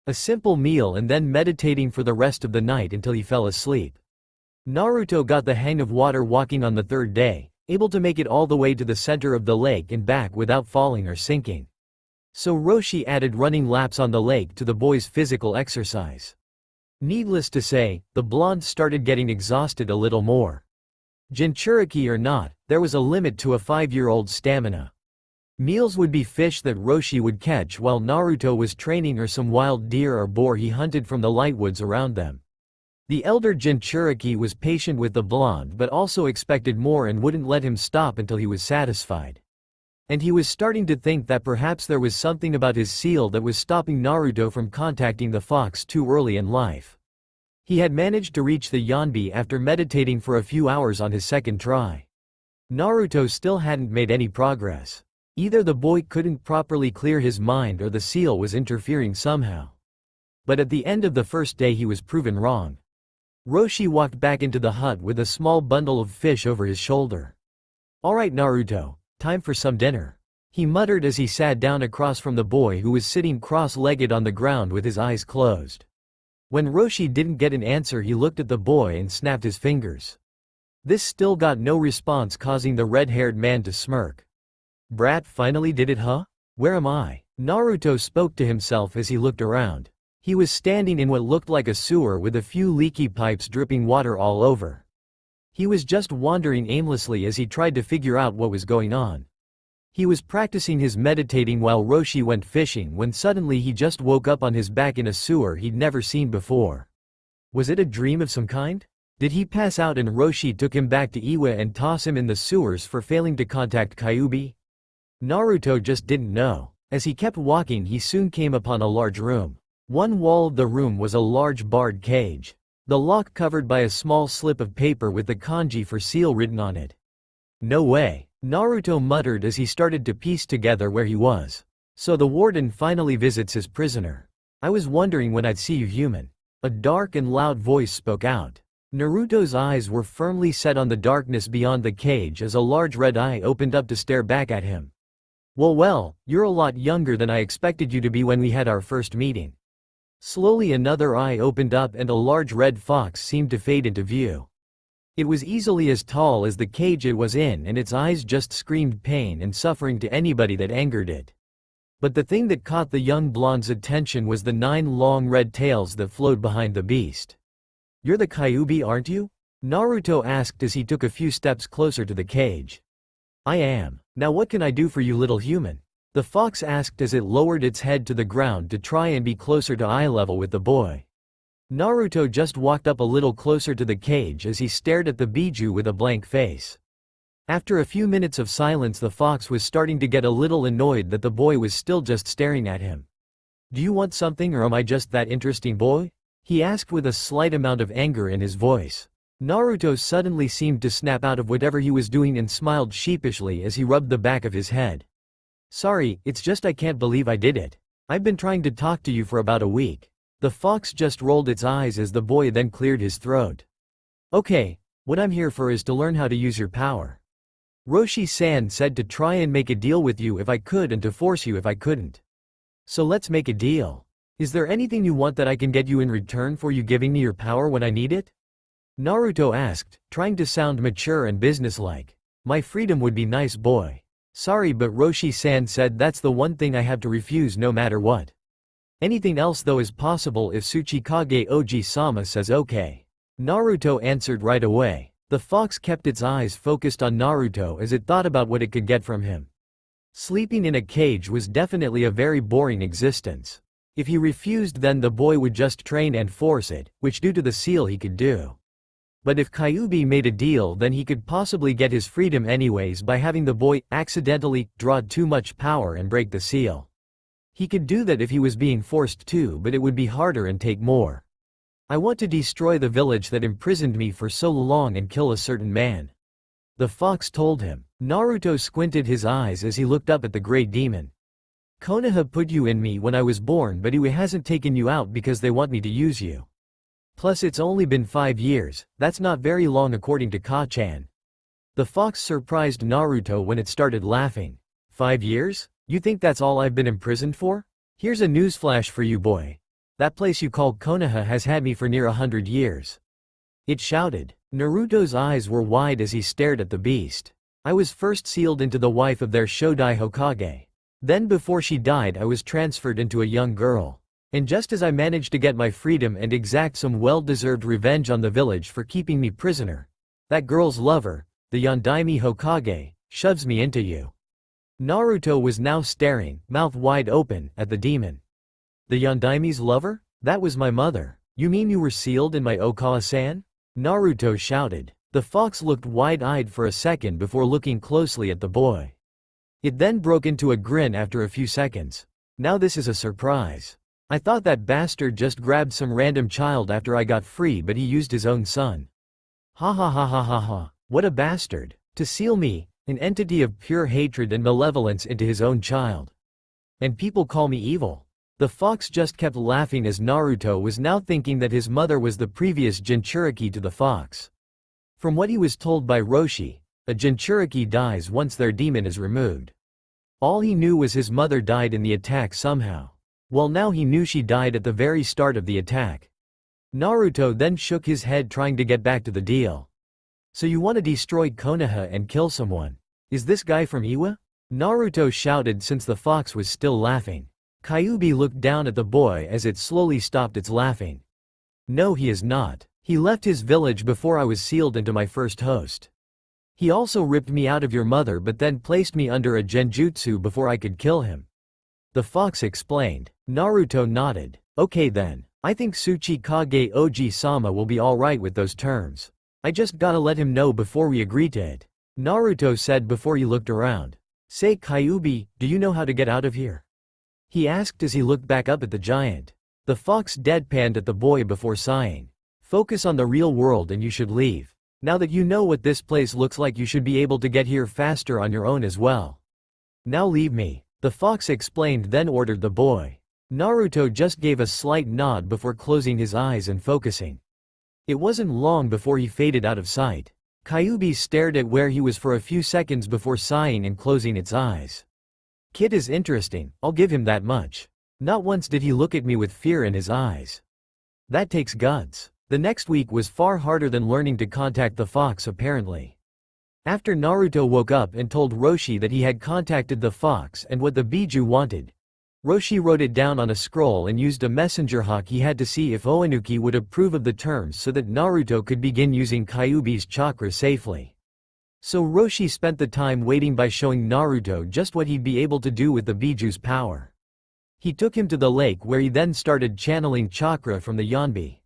A simple meal and then meditating for the rest of the night until he fell asleep. Naruto got the hang of water walking on the 3rd day, able to make it all the way to the center of the lake and back without falling or sinking. So Roshi added running laps on the lake to the boy's physical exercise. Needless to say, the blonde started getting exhausted a little more. Jinchuriki or not, there was a limit to a 5-year-old's stamina. Meals would be fish that Roshi would catch while Naruto was training or some wild deer or boar he hunted from the lightwoods around them. The elder Jinchuriki was patient with the blonde but also expected more and wouldn't let him stop until he was satisfied. And he was starting to think that perhaps there was something about his seal that was stopping Naruto from contacting the fox too early in life. He had managed to reach the Yanbi after meditating for a few hours on his 2nd try. Naruto still hadn't made any progress. Either the boy couldn't properly clear his mind or the seal was interfering somehow. But at the end of the 1st day he was proven wrong. Roshi walked back into the hut with a small bundle of fish over his shoulder. Alright Naruto, time for some dinner, he muttered as he sat down across from the boy who was sitting cross-legged on the ground with his eyes closed. When Roshi didn't get an answer he looked at the boy and snapped his fingers. This still got no response, causing the red-haired man to smirk. Brat finally did it, huh? Where am I? Naruto spoke to himself as he looked around. He was standing in what looked like a sewer with a few leaky pipes dripping water all over. He was just wandering aimlessly as he tried to figure out what was going on. He was practicing his meditating while Roshi went fishing when suddenly he just woke up on his back in a sewer he'd never seen before. Was it a dream of some kind? Did he pass out and Roshi took him back to Iwa and toss him in the sewers for failing to contact Kyuubi? Naruto just didn't know. As he kept walking he soon came upon a large room. One wall of the room was a large barred cage. The lock covered by a small slip of paper with the kanji for seal written on it. No way, Naruto muttered as he started to piece together where he was. So the warden finally visits his prisoner. I was wondering when I'd see you human. A dark and loud voice spoke out. Naruto's eyes were firmly set on the darkness beyond the cage as a large red eye opened up to stare back at him. Well, you're a lot younger than I expected you to be when we had our first meeting. Slowly another eye opened up and a large red fox seemed to fade into view. It was easily as tall as the cage it was in and its eyes just screamed pain and suffering to anybody that angered it. But the thing that caught the young blonde's attention was the 9 long red tails that flowed behind the beast. You're the Kyuubi, aren't you? Naruto asked as he took a few steps closer to the cage. I am. Now what can I do for you, little human? The fox asked as it lowered its head to the ground to try and be closer to eye level with the boy. Naruto just walked up a little closer to the cage as he stared at the Biju with a blank face. After a few minutes of silence, the fox was starting to get a little annoyed that the boy was still just staring at him. Do you want something, or am I just that interesting boy? He asked with a slight amount of anger in his voice. Naruto suddenly seemed to snap out of whatever he was doing and smiled sheepishly as he rubbed the back of his head. Sorry, it's just I can't believe I did it. I've been trying to talk to you for about a week. The fox just rolled its eyes as the boy then cleared his throat. Okay, what I'm here for is to learn how to use your power. Roshi-san said to try and make a deal with you if I could and to force you if I couldn't. So let's make a deal. Is there anything you want that I can get you in return for you giving me your power when I need it? Naruto asked, trying to sound mature and businesslike. My freedom would be nice, boy. Sorry, but Roshi-san said that's the one thing I have to refuse no matter what. Anything else though is possible if Tsuchikage Oji-sama says okay. Naruto answered right away. The fox kept its eyes focused on Naruto as it thought about what it could get from him. Sleeping in a cage was definitely a very boring existence. If he refused, then the boy would just train and force it, which due to the seal he could do. But if Kyuubi made a deal, then he could possibly get his freedom anyways by having the boy accidentally draw too much power and break the seal. He could do that if he was being forced to, but it would be harder and take more. I want to destroy the village that imprisoned me for so long and kill a certain man. The fox told him. Naruto squinted his eyes as he looked up at the great demon. Konoha put you in me when I was born, but Iwa hasn't taken you out because they want me to use you. Plus it's only been 5 years, that's not very long according to Ka-chan. The fox surprised Naruto when it started laughing. 5 years? You think that's all I've been imprisoned for? Here's a newsflash for you, boy. That place you call Konoha has had me for near 100 years. It shouted. Naruto's eyes were wide as he stared at the beast. I was first sealed into the wife of their Shodai Hokage. Then before she died I was transferred into a young girl. And just as I managed to get my freedom and exact some well-deserved revenge on the village for keeping me prisoner, that girl's lover, the Yondaime Hokage, shoves me into you. Naruto was now staring, mouth wide open, at the demon. The Yondaime's lover? That was my mother. You mean you were sealed in my Okawa-san? Naruto shouted. The fox looked wide-eyed for a second before looking closely at the boy. It then broke into a grin after a few seconds. Now this is a surprise. I thought that bastard just grabbed some random child after I got free, but he used his own son. Ha ha ha ha ha ha. What a bastard. To seal me, an entity of pure hatred and malevolence, into his own child. And people call me evil. The fox just kept laughing as Naruto was now thinking that his mother was the previous Jinchuriki to the fox. From what he was told by Roshi, a Jinchuriki dies once their demon is removed. All he knew was his mother died in the attack somehow. Well, now he knew she died at the very start of the attack. Naruto then shook his head trying to get back to the deal. So you want to destroy Konoha and kill someone? Is this guy from Iwa? Naruto shouted since the fox was still laughing. Kyuubi looked down at the boy as it slowly stopped its laughing. No, he is not. He left his village before I was sealed into my first host. He also ripped me out of your mother but then placed me under a genjutsu before I could kill him. The fox explained. Naruto nodded. Okay then, I think Tsuchikage Oji-sama will be alright with those terms. I just gotta let him know before we agree to it. Naruto said before he looked around. Say, Kyuubi, do you know how to get out of here? He asked as he looked back up at the giant. The fox deadpanned at the boy before sighing. Focus on the real world and you should leave. Now that you know what this place looks like, you should be able to get here faster on your own as well. Now leave me, the fox explained, then ordered the boy. Naruto just gave a slight nod before closing his eyes and focusing. It wasn't long before he faded out of sight. Kyuubi stared at where he was for a few seconds before sighing and closing its eyes. Kid is interesting, I'll give him that much. Not once did he look at me with fear in his eyes. That takes guts. The next week was far harder than learning to contact the fox apparently. After Naruto woke up and told Roshi that he had contacted the fox and what the Biju wanted, Roshi wrote it down on a scroll and used a messenger hawk he had to see if Oinuki would approve of the terms so that Naruto could begin using Kyuubi's chakra safely. So Roshi spent the time waiting by showing Naruto just what he'd be able to do with the Biju's power. He took him to the lake where he then started channeling chakra from the Yanbi.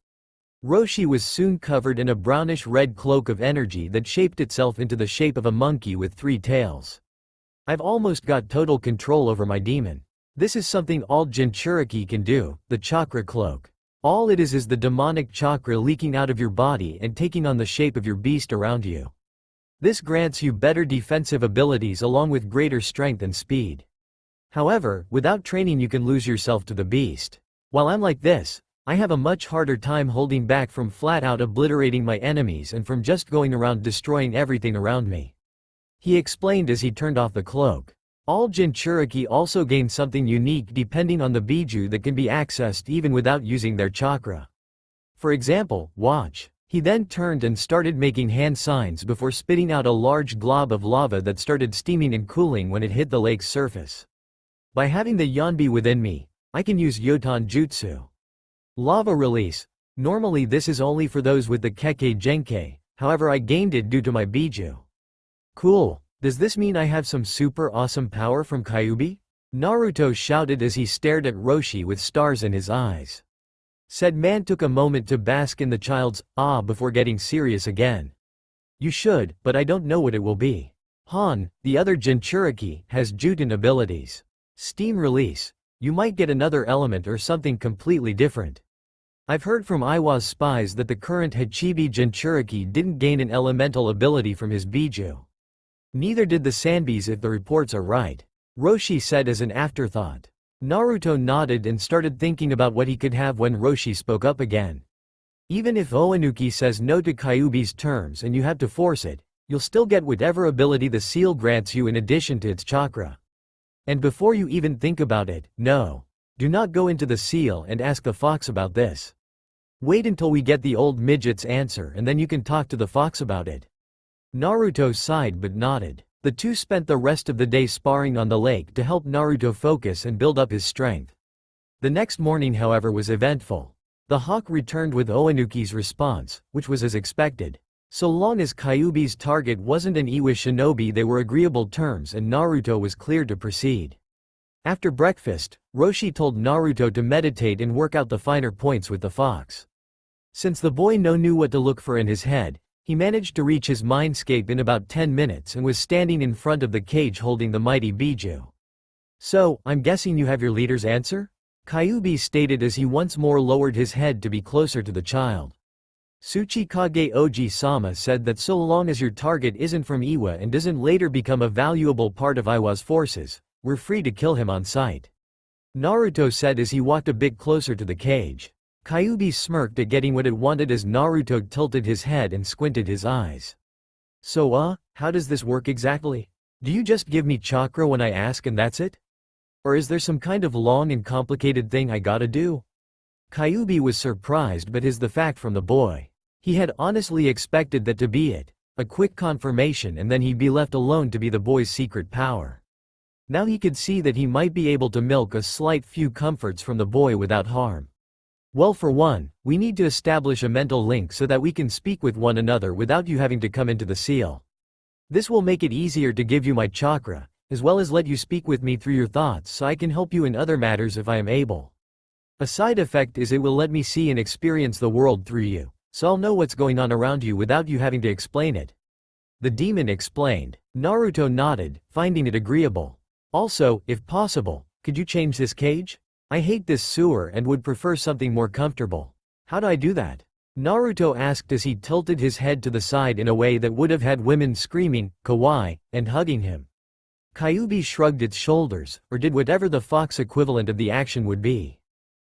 Roshi was soon covered in a brownish-red cloak of energy that shaped itself into the shape of a monkey with 3 tails. I've almost got total control over my demon. This is something all Jinchuriki can do, the chakra cloak. All it is the demonic chakra leaking out of your body and taking on the shape of your beast around you. This grants you better defensive abilities along with greater strength and speed. However, without training you can lose yourself to the beast. While I'm like this, I have a much harder time holding back from flat out obliterating my enemies and from just going around destroying everything around me. He explained as he turned off the cloak. All Jinchuriki also gain something unique depending on the Biju that can be accessed even without using their chakra. For example, watch. He then turned and started making hand signs before spitting out a large glob of lava that started steaming and cooling when it hit the lake's surface. By having the Yanbi within me, I can use Yotan Jutsu. Lava release. Normally this is only for those with the Kekkei Genkei, however I gained it due to my Biju. Cool. Does this mean I have some super awesome power from Kyuubi? Naruto shouted as he stared at Roshi with stars in his eyes. Said man took a moment to bask in the child's awe before getting serious again. You should, but I don't know what it will be. Han, the other Jinchuriki, has Juten abilities. Steam release. You might get another element or something completely different. I've heard from Iwa's spies that the current Hachibi Jinchuriki didn't gain an elemental ability from his Biju. Neither did the Sanbis if the reports are right, Roshi said as an afterthought. Naruto nodded and started thinking about what he could have when Roshi spoke up again. Even if Oinuki says no to Kyuubi's terms and you have to force it, you'll still get whatever ability the seal grants you in addition to its chakra. And before you even think about it, no. Do not go into the seal and ask the fox about this. Wait until we get the old midget's answer and then you can talk to the fox about it. Naruto sighed but nodded. The two spent the rest of the day sparring on the lake to help Naruto focus and build up his strength. The next morning however was eventful. The hawk returned with Oinuki's response, which was as expected. So long as Kyuubi's target wasn't an Iwa shinobi they were agreeable terms and Naruto was cleared to proceed. After breakfast, Roshi told Naruto to meditate and work out the finer points with the fox. Since the boy knew what to look for in his head, he managed to reach his mindscape in about 10 minutes and was standing in front of the cage holding the mighty Biju. So, I'm guessing you have your leader's answer? Kyuubi stated as he once more lowered his head to be closer to the child. Tsuchikage Oji-sama said that so long as your target isn't from Iwa and doesn't later become a valuable part of Iwa's forces, we're free to kill him on sight. Naruto said as he walked a bit closer to the cage. Kyuubi smirked at getting what it wanted as Naruto tilted his head and squinted his eyes. So how does this work exactly? Do you just give me chakra when I ask and that's it? Or is there some kind of long and complicated thing I gotta do? Kyuubi was surprised but is the fact from the boy. He had honestly expected that to be it, a quick confirmation and then he'd be left alone to be the boy's secret power. Now he could see that he might be able to milk a slight few comforts from the boy without harm. Well, for one, we need to establish a mental link so that we can speak with one another without you having to come into the seal. This will make it easier to give you my chakra, as well as let you speak with me through your thoughts so I can help you in other matters if I am able. A side effect is it will let me see and experience the world through you, so I'll know what's going on around you without you having to explain it. The demon explained. Naruto nodded, finding it agreeable. Also, if possible, could you change this cage? I hate this sewer and would prefer something more comfortable. How do I do that? Naruto asked as he tilted his head to the side in a way that would have had women screaming, kawaii, and hugging him. Kyuubi shrugged its shoulders, or did whatever the fox equivalent of the action would be.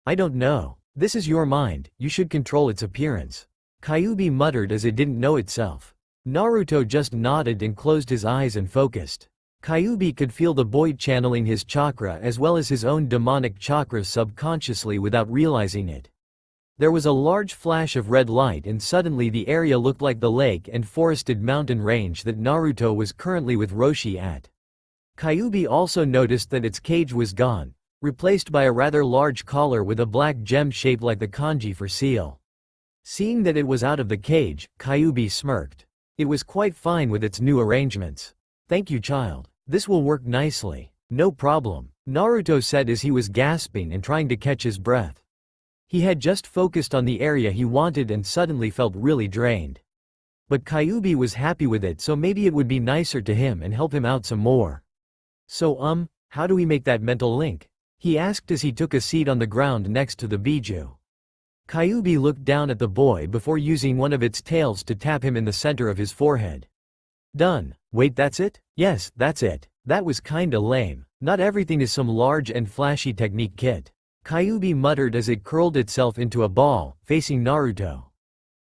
I don't know. This is your mind, you should control its appearance. Kyuubi muttered as it didn't know itself. Naruto just nodded and closed his eyes and focused. Kyuubi could feel the boy channeling his chakra as well as his own demonic chakra subconsciously without realizing it. There was a large flash of red light and suddenly the area looked like the lake and forested mountain range that Naruto was currently with Roshi at. Kyuubi also noticed that its cage was gone, replaced by a rather large collar with a black gem shaped like the kanji for seal. Seeing that it was out of the cage, Kyuubi smirked. It was quite fine with its new arrangements. Thank you, child. This will work nicely. No problem, Naruto said as he was gasping and trying to catch his breath. He had just focused on the area he wanted and suddenly felt really drained. But Kyuubi was happy with it, so maybe it would be nicer to him and help him out some more. So how do we make that mental link? He asked as he took a seat on the ground next to the Biju. Kyuubi looked down at the boy before using one of its tails to tap him in the center of his forehead. Done. Wait, that's it? Yes, that's it. That was kinda lame. Not everything is some large and flashy technique kit. Kyuubi muttered as it curled itself into a ball, facing Naruto.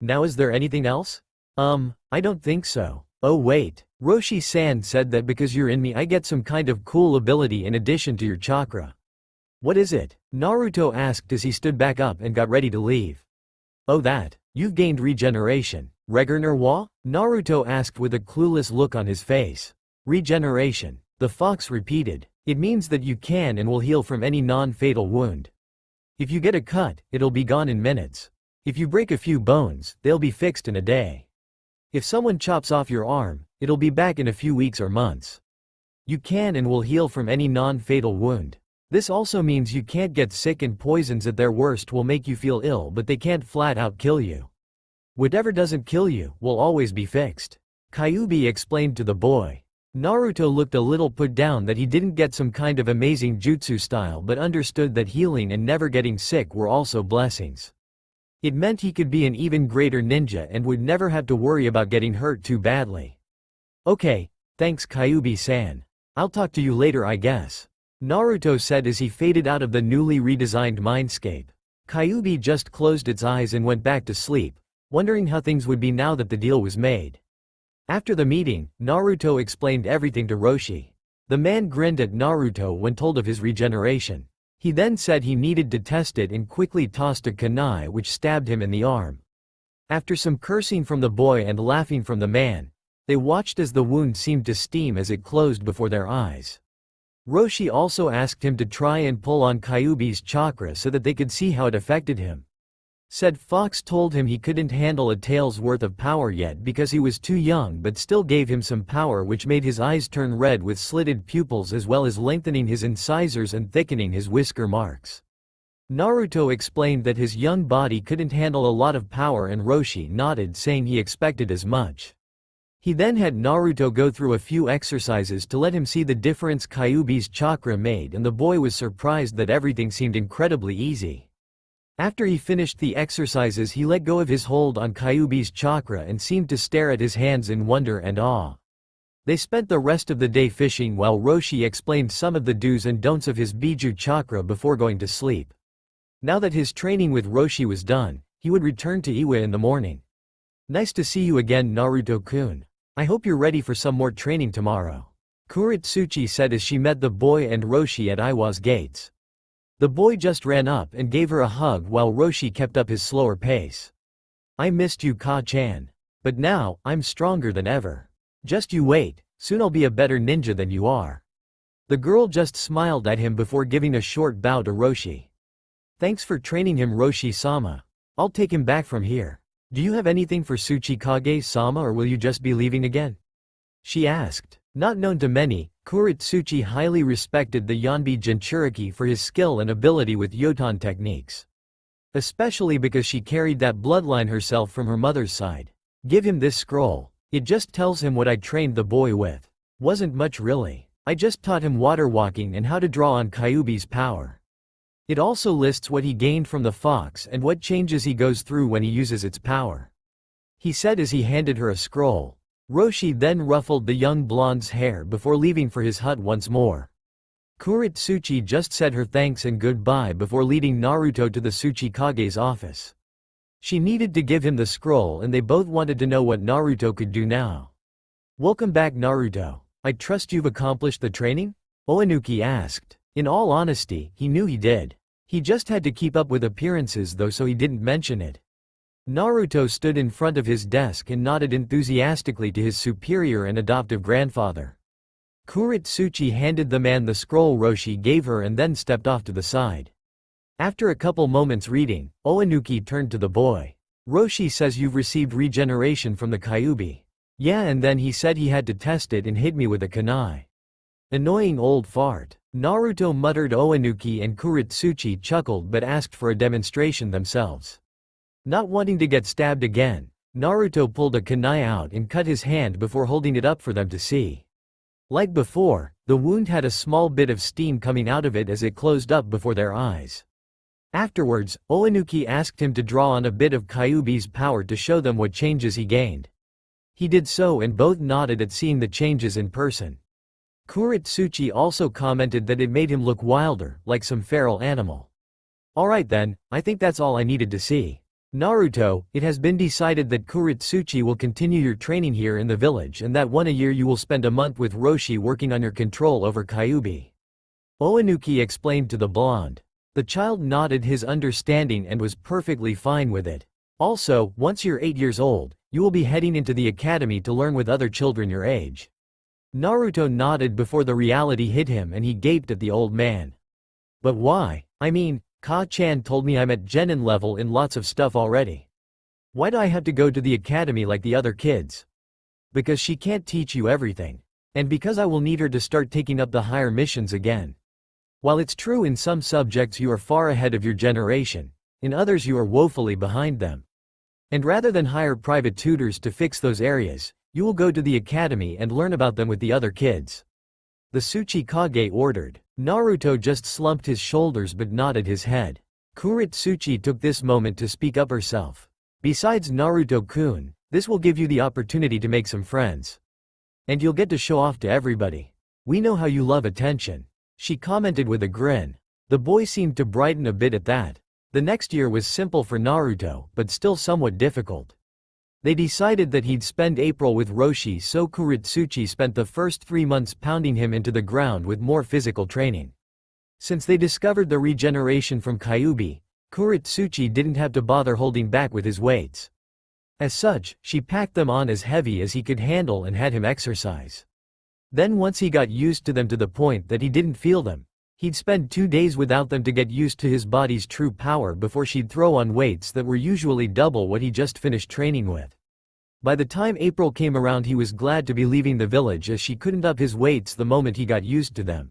Now is there anything else? I don't think so. Oh wait, Roshi-san said that because you're in me I get some kind of cool ability in addition to your chakra. What is it? Naruto asked as he stood back up and got ready to leave. Oh that, you've gained regeneration. Regener wa? Naruto asked with a clueless look on his face. Regeneration, the fox repeated. It means that you can and will heal from any non-fatal wound. If you get a cut, it'll be gone in minutes. If you break a few bones, they'll be fixed in a day. If someone chops off your arm, it'll be back in a few weeks or months. You can and will heal from any non-fatal wound. This also means you can't get sick, and poisons at their worst will make you feel ill, but they can't flat out kill you. Whatever doesn't kill you will always be fixed. Kyuubi explained to the boy. Naruto looked a little put down that he didn't get some kind of amazing jutsu style, but understood that healing and never getting sick were also blessings. It meant he could be an even greater ninja and would never have to worry about getting hurt too badly. Okay, thanks Kyuubi-san. I'll talk to you later I guess. Naruto said as he faded out of the newly redesigned mindscape. Kyuubi just closed its eyes and went back to sleep, wondering how things would be now that the deal was made. After the meeting, Naruto explained everything to Roshi. The man grinned at Naruto when told of his regeneration. He then said he needed to test it and quickly tossed a kunai which stabbed him in the arm. After some cursing from the boy and laughing from the man, they watched as the wound seemed to steam as it closed before their eyes. Roshi also asked him to try and pull on Kyuubi's chakra so that they could see how it affected him. Said Fox told him he couldn't handle a tail's worth of power yet because he was too young, but still gave him some power which made his eyes turn red with slitted pupils as well as lengthening his incisors and thickening his whisker marks. Naruto explained that his young body couldn't handle a lot of power and Roshi nodded, saying he expected as much. He then had Naruto go through a few exercises to let him see the difference Kyuubi's chakra made, and the boy was surprised that everything seemed incredibly easy. After he finished the exercises he let go of his hold on Kyuubi's chakra and seemed to stare at his hands in wonder and awe. They spent the rest of the day fishing while Roshi explained some of the do's and don'ts of his Biju chakra before going to sleep. Now that his training with Roshi was done, he would return to Iwa in the morning. Nice to see you again Naruto-kun. I hope you're ready for some more training tomorrow. Kuretsuchi said as she met the boy and Roshi at Iwa's gates. The boy just ran up and gave her a hug while Roshi kept up his slower pace. I missed you Ka-chan. But now, I'm stronger than ever. Just you wait, soon I'll be a better ninja than you are. The girl just smiled at him before giving a short bow to Roshi. Thanks for training him Roshi-sama. I'll take him back from here. Do you have anything for Tsuchikage-sama or will you just be leaving again? She asked. Not known to many, Kuretsuchi highly respected the Yonbi Jinchuriki for his skill and ability with Yotan techniques. Especially because she carried that bloodline herself from her mother's side. Give him this scroll. It just tells him what I trained the boy with. Wasn't much really. I just taught him water walking and how to draw on Kyuubi's power. It also lists what he gained from the fox and what changes he goes through when he uses its power. He said as he handed her a scroll. Roshi then ruffled the young blonde's hair before leaving for his hut once more. Kuretsuchi just said her thanks and goodbye before leading Naruto to the Tsuchikage's office. She needed to give him the scroll and they both wanted to know what Naruto could do now. Welcome back Naruto. I trust you've accomplished the training? Oinuki asked. In all honesty, he knew he did. He just had to keep up with appearances though, so he didn't mention it. Naruto stood in front of his desk and nodded enthusiastically to his superior and adoptive grandfather. Kuritsuchi handed the man the scroll Roshi gave her and then stepped off to the side. After a couple moments reading, Oinuki turned to the boy. Roshi says you've received regeneration from the Kyuubi. Yeah, and then he said he had to test it and hit me with a kunai. Annoying old fart. Naruto muttered. Oinuki and Kuritsuchi chuckled but asked for a demonstration themselves. Not wanting to get stabbed again, Naruto pulled a kunai out and cut his hand before holding it up for them to see. Like before, the wound had a small bit of steam coming out of it as it closed up before their eyes. Afterwards, Oinuki asked him to draw on a bit of Kyuubi's power to show them what changes he gained. He did so and both nodded at seeing the changes in person. Kuritsuchi also commented that it made him look wilder, like some feral animal. Alright then, I think that's all I needed to see. Naruto, it has been decided that Kuritsuchi will continue your training here in the village and that one a year you will spend a month with Roshi working on your control over Kyuubi. Oinuki explained to the blonde. The child nodded his understanding and was perfectly fine with it. Also, once you're 8 years old, you will be heading into the academy to learn with other children your age. Naruto nodded before the reality hit him and he gaped at the old man. But why? I mean, Ka-chan told me I'm at genin level in lots of stuff already. Why do I have to go to the academy like the other kids? Because she can't teach you everything. And because I will need her to start taking up the higher missions again. While it's true in some subjects you are far ahead of your generation, in others you are woefully behind them. And rather than hire private tutors to fix those areas, you will go to the academy and learn about them with the other kids. The Tsuchikage ordered. Naruto just slumped his shoulders but nodded his head. Kuritsuchi took this moment to speak up herself. Besides Naruto-kun, this will give you the opportunity to make some friends. And you'll get to show off to everybody. We know how you love attention. She commented with a grin. The boy seemed to brighten a bit at that. The next year was simple for Naruto, but still somewhat difficult. They decided that he'd spend April with Roshi, so Kuritsuchi spent the first 3 months pounding him into the ground with more physical training. Since they discovered the regeneration from Kyuubi, Kuritsuchi didn't have to bother holding back with his weights. As such, she packed them on as heavy as he could handle and had him exercise. Then once he got used to them to the point that he didn't feel them, he'd spend 2 days without them to get used to his body's true power before she'd throw on weights that were usually double what he just finished training with. By the time April came around he was glad to be leaving the village as she couldn't up his weights the moment he got used to them.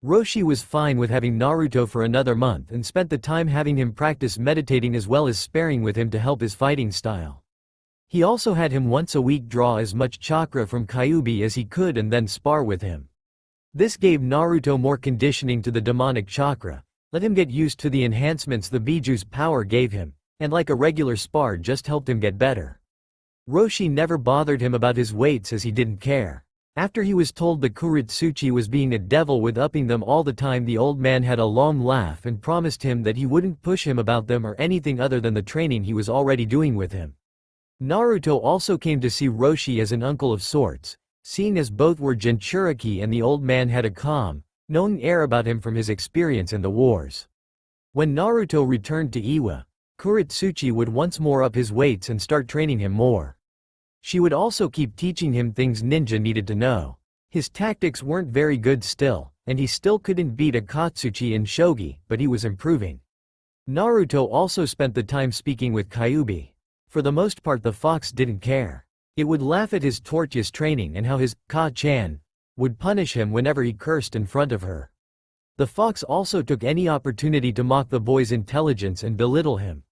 Roshi was fine with having Naruto for another month and spent the time having him practice meditating as well as sparring with him to help his fighting style. He also had him once a week draw as much chakra from Kyuubi as he could and then spar with him. This gave Naruto more conditioning to the demonic chakra, let him get used to the enhancements the Bijuu's power gave him, and like a regular spar just helped him get better. Roshi never bothered him about his weights as he didn't care. After he was told that Kuritsuchi was being a devil with upping them all the time, the old man had a long laugh and promised him that he wouldn't push him about them or anything other than the training he was already doing with him. Naruto also came to see Roshi as an uncle of sorts, seeing as both were Jinchuriki and the old man had a calm, knowing air about him from his experience in the wars. When Naruto returned to Iwa, Kuritsuchi would once more up his weights and start training him more. She would also keep teaching him things ninja needed to know. His tactics weren't very good still, and he still couldn't beat Akatsuchi in shogi, but he was improving. Naruto also spent the time speaking with Kyuubi. For the most part the fox didn't care. It would laugh at his tortuous training and how his Ka-chan would punish him whenever he cursed in front of her. The fox also took any opportunity to mock the boy's intelligence and belittle him.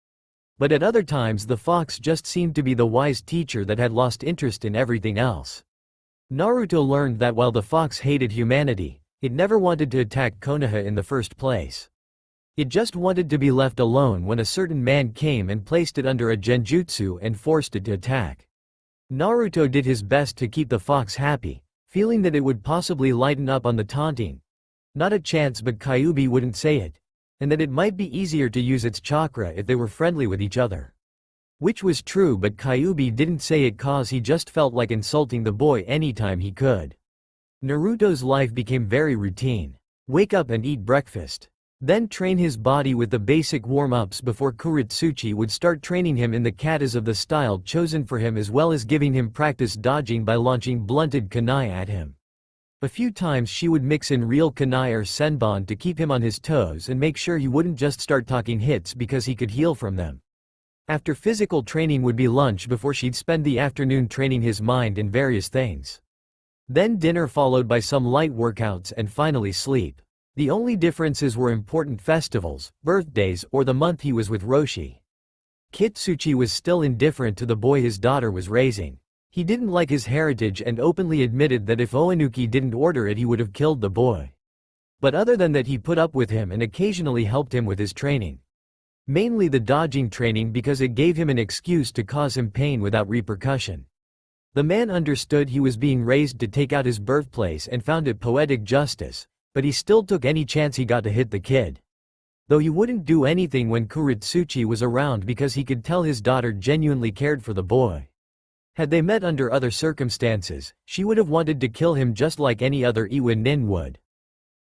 But at other times the fox just seemed to be the wise teacher that had lost interest in everything else. Naruto learned that while the fox hated humanity, it never wanted to attack Konoha in the first place. It just wanted to be left alone when a certain man came and placed it under a genjutsu and forced it to attack. Naruto did his best to keep the fox happy, feeling that it would possibly lighten up on the taunting. Not a chance, but Kyuubi wouldn't say it. And that it might be easier to use its chakra if they were friendly with each other. Which was true, but Kyuubi didn't say it cause he just felt like insulting the boy anytime he could. Naruto's life became very routine. Wake up and eat breakfast. Then train his body with the basic warm-ups before Kuritsuchi would start training him in the katas of the style chosen for him as well as giving him practice dodging by launching blunted kunai at him. A few times she would mix in real kunai or senbon to keep him on his toes and make sure he wouldn't just start talking hits because he could heal from them. After physical training would be lunch before she'd spend the afternoon training his mind in various things. Then dinner followed by some light workouts and finally sleep. The only differences were important festivals, birthdays, or the month he was with Roshi. Kitsuchi was still indifferent to the boy his daughter was raising. He didn't like his heritage and openly admitted that if Oinuki didn't order it he would have killed the boy. But other than that he put up with him and occasionally helped him with his training. Mainly the dodging training because it gave him an excuse to cause him pain without repercussion. The man understood he was being raised to take out his birthplace and found it poetic justice, but he still took any chance he got to hit the kid. Though he wouldn't do anything when Kuritsuchi was around because he could tell his daughter genuinely cared for the boy. Had they met under other circumstances, she would have wanted to kill him just like any other Iwa nin would.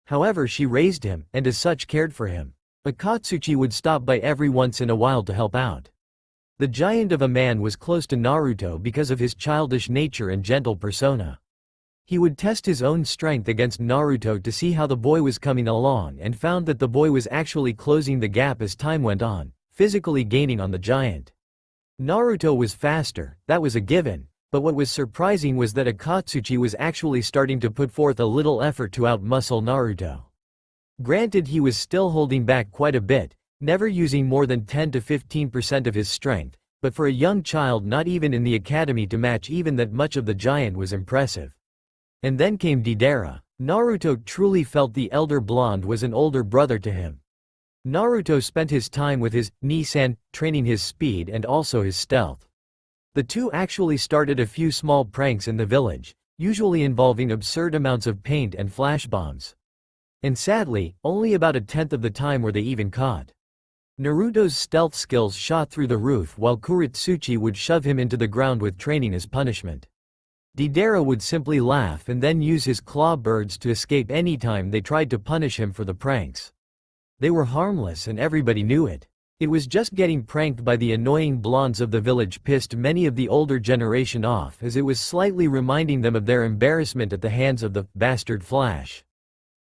However, she raised him, and as such cared for him. Akatsuchi would stop by every once in a while to help out. The giant of a man was close to Naruto because of his childish nature and gentle persona. He would test his own strength against Naruto to see how the boy was coming along and found that the boy was actually closing the gap as time went on, physically gaining on the giant. Naruto was faster, that was a given, but what was surprising was that Akatsuchi was actually starting to put forth a little effort to outmuscle Naruto. Granted, he was still holding back quite a bit, never using more than 10 to 15% of his strength, but for a young child not even in the academy to match even that much of the giant was impressive. And then came Deidara. Naruto truly felt the elder blonde was an older brother to him. Naruto spent his time with his Nisan, training his speed and also his stealth. The two actually started a few small pranks in the village, usually involving absurd amounts of paint and flash bombs. And sadly, only about a tenth of the time were they even caught. Naruto's stealth skills shot through the roof while Kuritsuchi would shove him into the ground with training as punishment. Deidara would simply laugh and then use his claw birds to escape anytime they tried to punish him for the pranks. They were harmless and everybody knew it. It was just getting pranked by the annoying blondes of the village pissed many of the older generation off, as it was slightly reminding them of their embarrassment at the hands of the bastard Flash.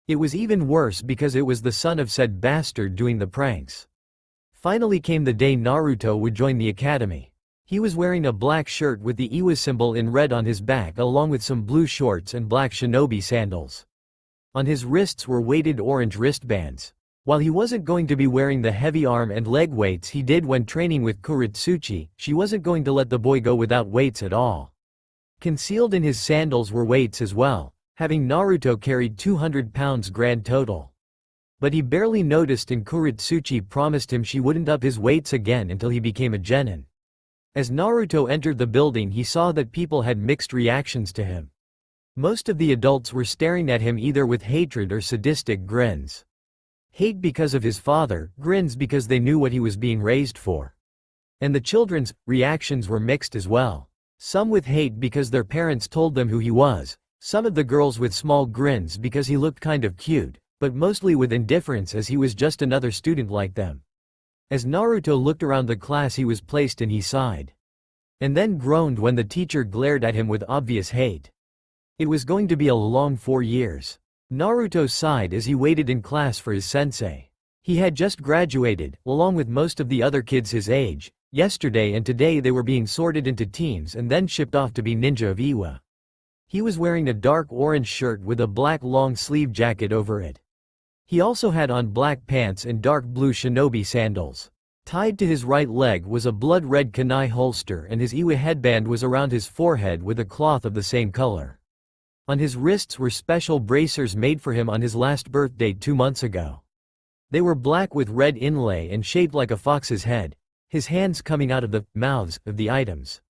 It was even worse because it was the son of said bastard doing the pranks. Finally came the day Naruto would join the academy. He was wearing a black shirt with the Iwa symbol in red on his back along with some blue shorts and black shinobi sandals. On his wrists were weighted orange wristbands. While he wasn't going to be wearing the heavy arm and leg weights he did when training with Kuritsuchi, she wasn't going to let the boy go without weights at all. Concealed in his sandals were weights as well, having Naruto carried 200 pounds grand total. But he barely noticed and Kuritsuchi promised him she wouldn't up his weights again until he became a genin. As Naruto entered the building he saw that people had mixed reactions to him. Most of the adults were staring at him either with hatred or sadistic grins. Hate because of his father, grins because they knew what he was being raised for. And the children's reactions were mixed as well. Some with hate because their parents told them who he was, some of the girls with small grins because he looked kind of cute, but mostly with indifference as he was just another student like them. As Naruto looked around the class he was placed in he sighed. And then groaned when the teacher glared at him with obvious hate. It was going to be a long 4 years. Naruto sighed as he waited in class for his sensei. He had just graduated, along with most of the other kids his age. Yesterday and today they were being sorted into teams and then shipped off to be ninja of Iwa. He was wearing a dark orange shirt with a black long-sleeve jacket over it. He also had on black pants and dark blue shinobi sandals. Tied to his right leg was a blood-red kunai holster and his Iwa headband was around his forehead with a cloth of the same color. On his wrists were special bracers made for him on his last birthday 2 months ago. They were black with red inlay and shaped like a fox's head, his hands coming out of the mouths of the items.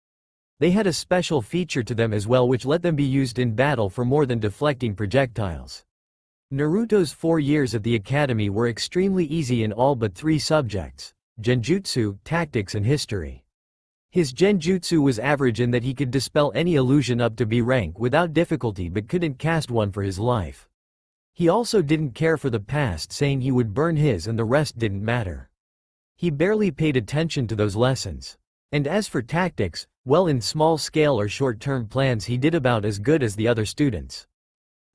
They had a special feature to them as well which let them be used in battle for more than deflecting projectiles. Naruto's 4 years at the academy were extremely easy in all but 3 subjects: genjutsu, tactics and history. His genjutsu was average in that he could dispel any illusion up to B rank without difficulty but couldn't cast one for his life. He also didn't care for the past, saying he would burn his and the rest didn't matter. He barely paid attention to those lessons. And as for tactics, well, in small scale or short-term plans he did about as good as the other students.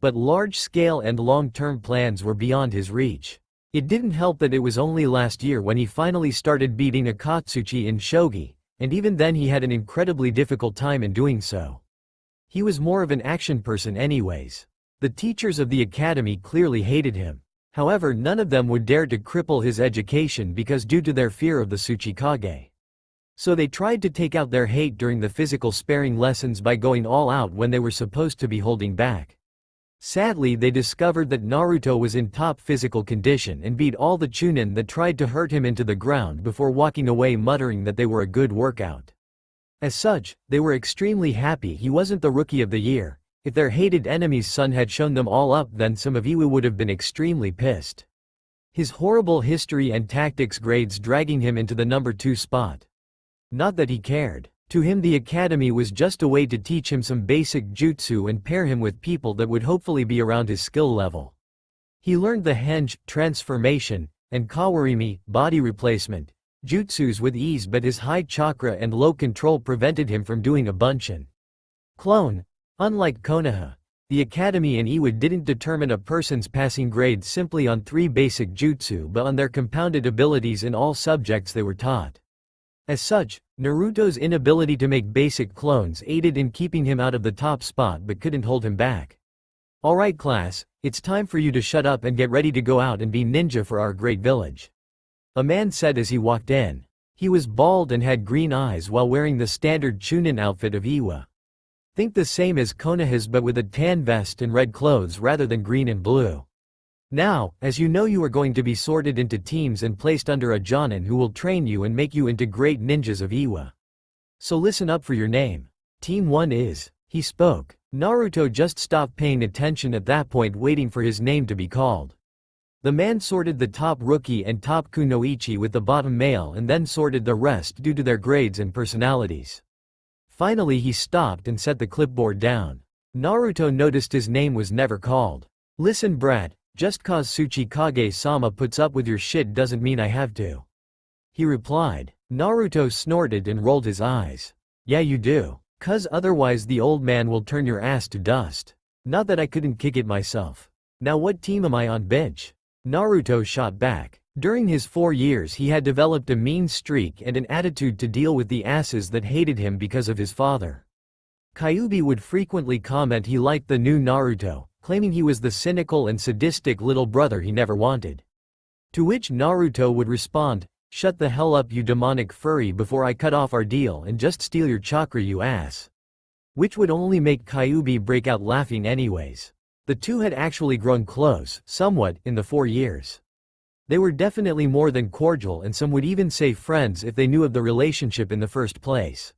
But large-scale and long-term plans were beyond his reach. It didn't help that it was only last year when he finally started beating Akatsuchi in shogi, and even then he had an incredibly difficult time in doing so. He was more of an action person anyways. The teachers of the academy clearly hated him. However, none of them would dare to cripple his education because due to their fear of the Tsuchikage. So they tried to take out their hate during the physical sparing lessons by going all out when they were supposed to be holding back. Sadly, they discovered that Naruto was in top physical condition and beat all the chunin that tried to hurt him into the ground before walking away muttering that they were a good workout. As such, they were extremely happy he wasn't the Rookie of the Year. If their hated enemy's son had shown them all up, then some of Iwa would have been extremely pissed. His horrible history and tactics grades dragging him into the number 2 spot. Not that he cared. To him the academy was just a way to teach him some basic jutsu and pair him with people that would hopefully be around his skill level. He learned the henge, transformation, and kawarimi, body replacement, jutsus with ease, but his high chakra and low control prevented him from doing a bunshin. Clone. Unlike Konoha, the academy and Iwa didn't determine a person's passing grade simply on 3 basic jutsu but on their compounded abilities in all subjects they were taught. As such, Naruto's inability to make basic clones aided in keeping him out of the top spot but couldn't hold him back. Alright class, it's time for you to shut up and get ready to go out and be ninja for our great village. A man said as he walked in. He was bald and had green eyes while wearing the standard chunin outfit of Iwa. Think the same as Konoha's but with a tan vest and red clothes rather than green and blue. Now, as you know, you are going to be sorted into teams and placed under a jonin who will train you and make you into great ninjas of Iwa. So listen up for your name. Team 1 is, he spoke. Naruto just stopped paying attention at that point, waiting for his name to be called. The man sorted the top rookie and top kunoichi with the bottom male and then sorted the rest due to their grades and personalities. Finally he stopped and set the clipboard down. Naruto noticed his name was never called. Listen brat, just cause Tsuchikage-sama puts up with your shit doesn't mean I have to. He replied. Naruto snorted and rolled his eyes. Yeah you do. Cause otherwise the old man will turn your ass to dust. Not that I couldn't kick it myself. Now what team am I on, bitch? Naruto shot back. During his 4 years he had developed a mean streak and an attitude to deal with the asses that hated him because of his father. Kyuubi would frequently comment he liked the new Naruto, claiming he was the cynical and sadistic little brother he never wanted. To which Naruto would respond, "Shut the hell up you demonic furry before I cut off our deal and just steal your chakra you ass." Which would only make Kyuubi break out laughing anyways. The two had actually grown close, somewhat, in the 4 years. They were definitely more than cordial and some would even say friends if they knew of the relationship in the first place.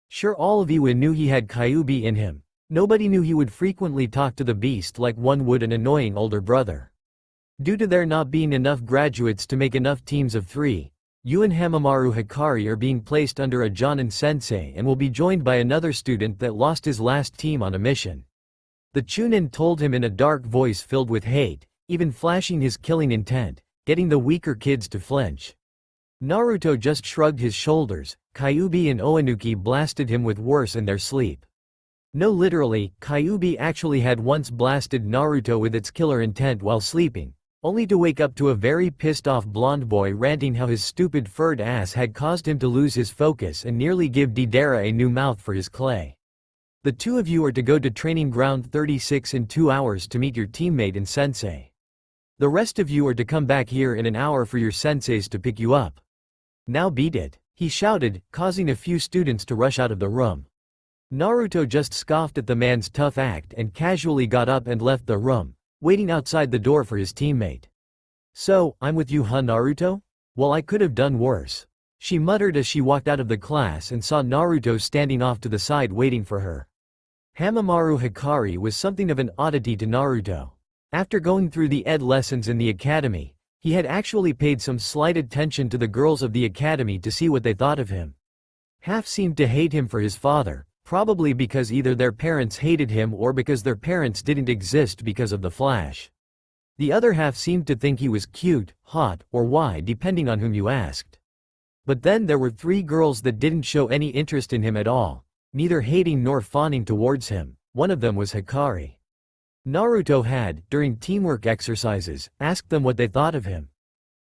Sure, all of Iwa knew he had Kyuubi in him. Nobody knew he would frequently talk to the beast like one would an annoying older brother. Due to there not being enough graduates to make enough teams of 3, Yu and Hamamaru Hikari are being placed under a Jonin sensei and will be joined by another student that lost his last team on a mission. The Chunin told him in a dark voice filled with hate, even flashing his killing intent, getting the weaker kids to flinch. Naruto just shrugged his shoulders. Kyuubi and Oanuki blasted him with worse in their sleep. No, literally, Kyuubi actually had once blasted Naruto with its killer intent while sleeping, only to wake up to a very pissed off blonde boy ranting how his stupid furred ass had caused him to lose his focus and nearly give Deidara a new mouth for his clay. The two of you are to go to training ground 36 in 2 hours to meet your teammate and sensei. The rest of you are to come back here in an hour for your senseis to pick you up. Now beat it, he shouted, causing a few students to rush out of the room. Naruto just scoffed at the man's tough act and casually got up and left the room, waiting outside the door for his teammate. So, I'm with you huh Naruto? Well, I could have done worse. She muttered as she walked out of the class and saw Naruto standing off to the side waiting for her. Hamamaru Hikari was something of an oddity to Naruto. After going through the ed lessons in the academy, he had actually paid some slight attention to the girls of the academy to see what they thought of him. Half seemed to hate him for his father, probably because either their parents hated him or because their parents didn't exist because of the Flash. The other half seemed to think he was cute, hot, or why depending on whom you asked. But then there were 3 girls that didn't show any interest in him at all, neither hating nor fawning towards him. One of them was Hikari. Naruto had, during teamwork exercises, asked them what they thought of him.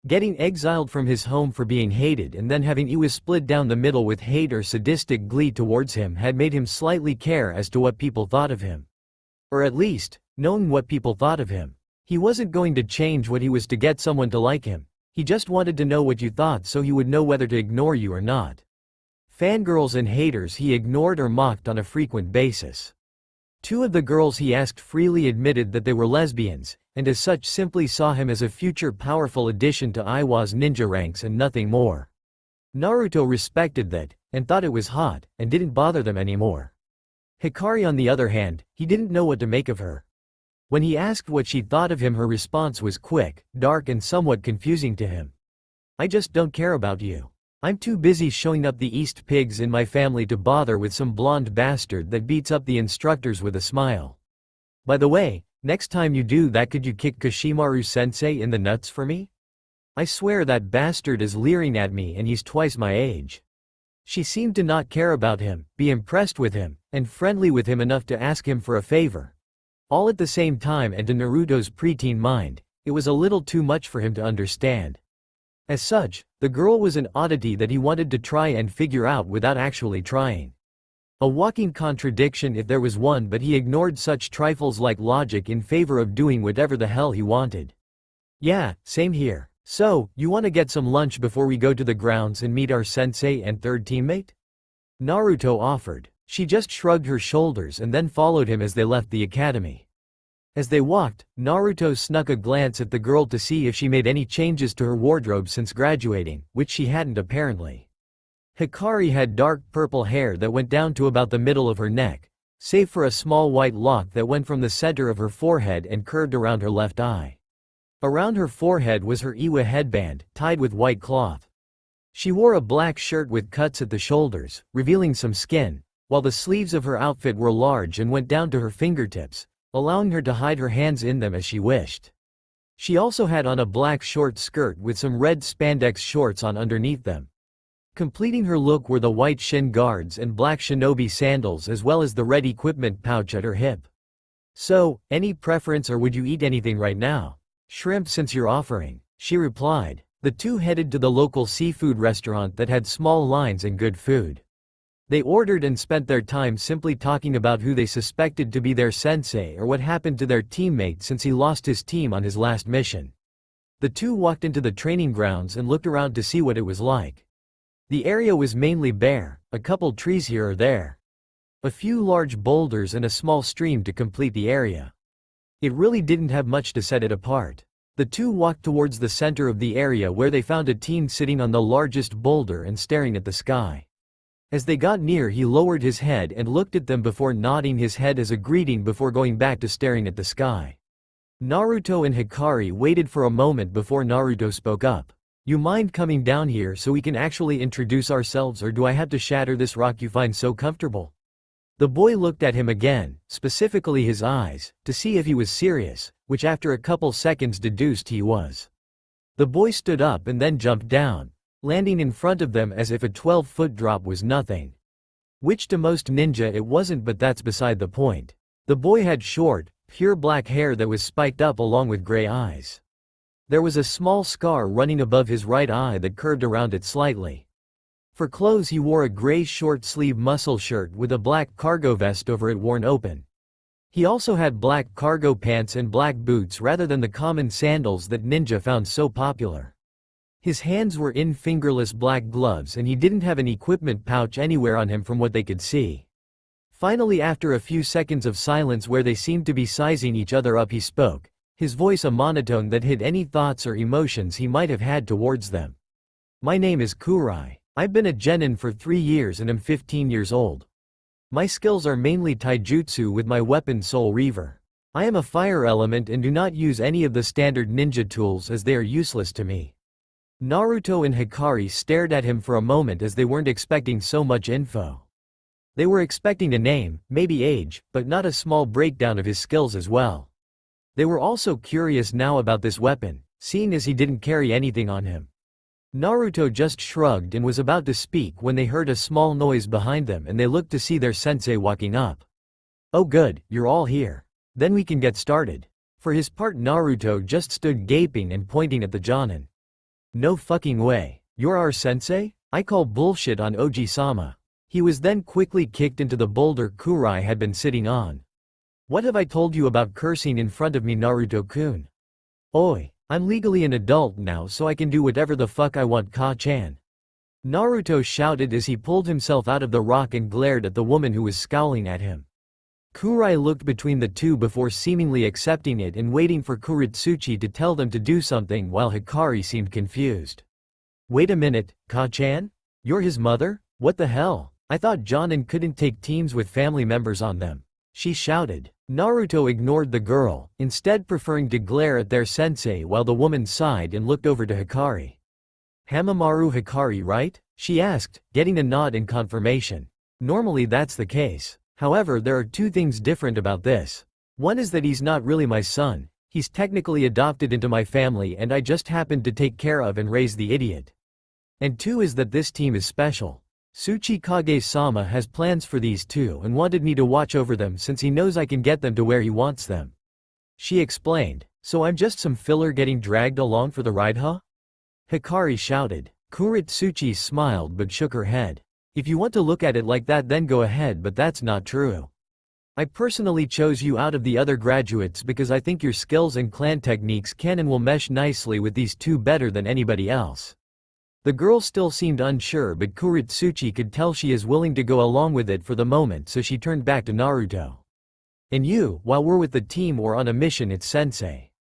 Getting exiled from his home for being hated and then having Iwa split down the middle with hate or sadistic glee towards him had made him slightly care as to what people thought of him. Or at least, knowing what people thought of him. He wasn't going to change what he was to get someone to like him. He just wanted to know what you thought so he would know whether to ignore you or not. Fangirls and haters he ignored or mocked on a frequent basis. Two of the girls he asked freely admitted that they were lesbians, and as such simply saw him as a future powerful addition to Iwa's ninja ranks and nothing more. Naruto respected that, and thought it was hot, and didn't bother them anymore. Hikari on the other hand, he didn't know what to make of her. When he asked what she thought of him her response was quick, dark and somewhat confusing to him. I just don't care about you. I'm too busy showing up the East pigs in my family to bother with some blonde bastard that beats up the instructors with a smile. By the way, next time you do that could you kick Kashimaru-sensei in the nuts for me? I swear that bastard is leering at me and he's twice my age. She seemed to not care about him, be impressed with him, and friendly with him enough to ask him for a favor. All at the same time, and to Naruto's preteen mind, it was a little too much for him to understand. As such, the girl was an oddity that he wanted to try and figure out without actually trying. A walking contradiction if there was one, but he ignored such trifles like logic in favor of doing whatever the hell he wanted. Yeah, same here. So, you want to get some lunch before we go to the grounds and meet our sensei and third teammate? Naruto offered. She just shrugged her shoulders and then followed him as they left the academy. As they walked, Naruto snuck a glance at the girl to see if she made any changes to her wardrobe since graduating, which she hadn't apparently. Hikari had dark purple hair that went down to about the middle of her neck, save for a small white lock that went from the center of her forehead and curved around her left eye. Around her forehead was her Iwa headband, tied with white cloth. She wore a black shirt with cuts at the shoulders, revealing some skin, while the sleeves of her outfit were large and went down to her fingertips, allowing her to hide her hands in them as she wished. She also had on a black short skirt with some red spandex shorts on underneath them. Completing her look were the white shin guards and black shinobi sandals as well as the red equipment pouch at her hip. So, any preference or would you eat anything right now? Shrimp since you're offering, she replied. The two headed to the local seafood restaurant that had small lines and good food. They ordered and spent their time simply talking about who they suspected to be their sensei or what happened to their teammate since he lost his team on his last mission. The two walked into the training grounds and looked around to see what it was like. The area was mainly bare, a couple trees here or there. A few large boulders and a small stream to complete the area. It really didn't have much to set it apart. The two walked towards the center of the area where they found a teen sitting on the largest boulder and staring at the sky. As they got near he lowered his head and looked at them before nodding his head as a greeting before going back to staring at the sky. Naruto and Hikari waited for a moment before Naruto spoke up. You mind coming down here so we can actually introduce ourselves, or do I have to shatter this rock you find so comfortable? The boy looked at him again, specifically his eyes, to see if he was serious, which after a couple seconds deduced he was. The boy stood up and then jumped down, landing in front of them as if a 12-foot drop was nothing. Which to most ninja it wasn't, but that's beside the point. The boy had short, pure black hair that was spiked up along with gray eyes. There was a small scar running above his right eye that curved around it slightly. For clothes he wore a gray short-sleeve muscle shirt with a black cargo vest over it worn open. He also had black cargo pants and black boots rather than the common sandals that ninja found so popular. His hands were in fingerless black gloves and he didn't have an equipment pouch anywhere on him from what they could see. Finally, after a few seconds of silence where they seemed to be sizing each other up, he spoke, his voice a monotone that hid any thoughts or emotions he might have had towards them. My name is Kurai. I've been a genin for 3 years and am 15 years old. My skills are mainly taijutsu with my weapon Soul Reaver. I am a fire element and do not use any of the standard ninja tools as they are useless to me. Naruto and Hikari stared at him for a moment as they weren't expecting so much info. They were expecting a name, maybe age, but not a small breakdown of his skills as well. They were also curious now about this weapon, seeing as he didn't carry anything on him. Naruto just shrugged and was about to speak when they heard a small noise behind them and they looked to see their sensei walking up. Oh good, you're all here. Then we can get started. For his part, Naruto just stood gaping and pointing at the Jonin. No fucking way. You're our sensei? I call bullshit on Oji-sama. He was then quickly kicked into the boulder Kurai had been sitting on. What have I told you about cursing in front of me, Naruto-kun? Oi, I'm legally an adult now, so I can do whatever the fuck I want, Ka-chan. Naruto shouted as he pulled himself out of the rock and glared at the woman who was scowling at him. Kurai looked between the two before seemingly accepting it and waiting for Kuritsuchi to tell them to do something, while Hikari seemed confused. Wait a minute, Ka-chan? You're his mother? What the hell? I thought Jonin couldn't take teams with family members on them. She shouted. Naruto ignored the girl, instead preferring to glare at their sensei, while the woman sighed and looked over to Hikari. Hamamaru Hikari, right? She asked, getting a nod in confirmation. Normally that's the case. However, there are two things different about this. One is that he's not really my son. He's technically adopted into my family and I just happened to take care of and raise the idiot. And two is that this team is special. Tsuchikage-sama has plans for these two and wanted me to watch over them since he knows I can get them to where he wants them. She explained. So I'm just some filler getting dragged along for the ride, huh? Hikari shouted. Kuritsuchi smiled but shook her head. If you want to look at it like that, then go ahead, but that's not true. I personally chose you out of the other graduates because I think your skills and clan techniques can and will mesh nicely with these two better than anybody else. The girl still seemed unsure, but Kuritsuchi could tell she is willing to go along with it for the moment, so she turned back to Naruto. And you, while we're with the team or on a mission, it's sensei.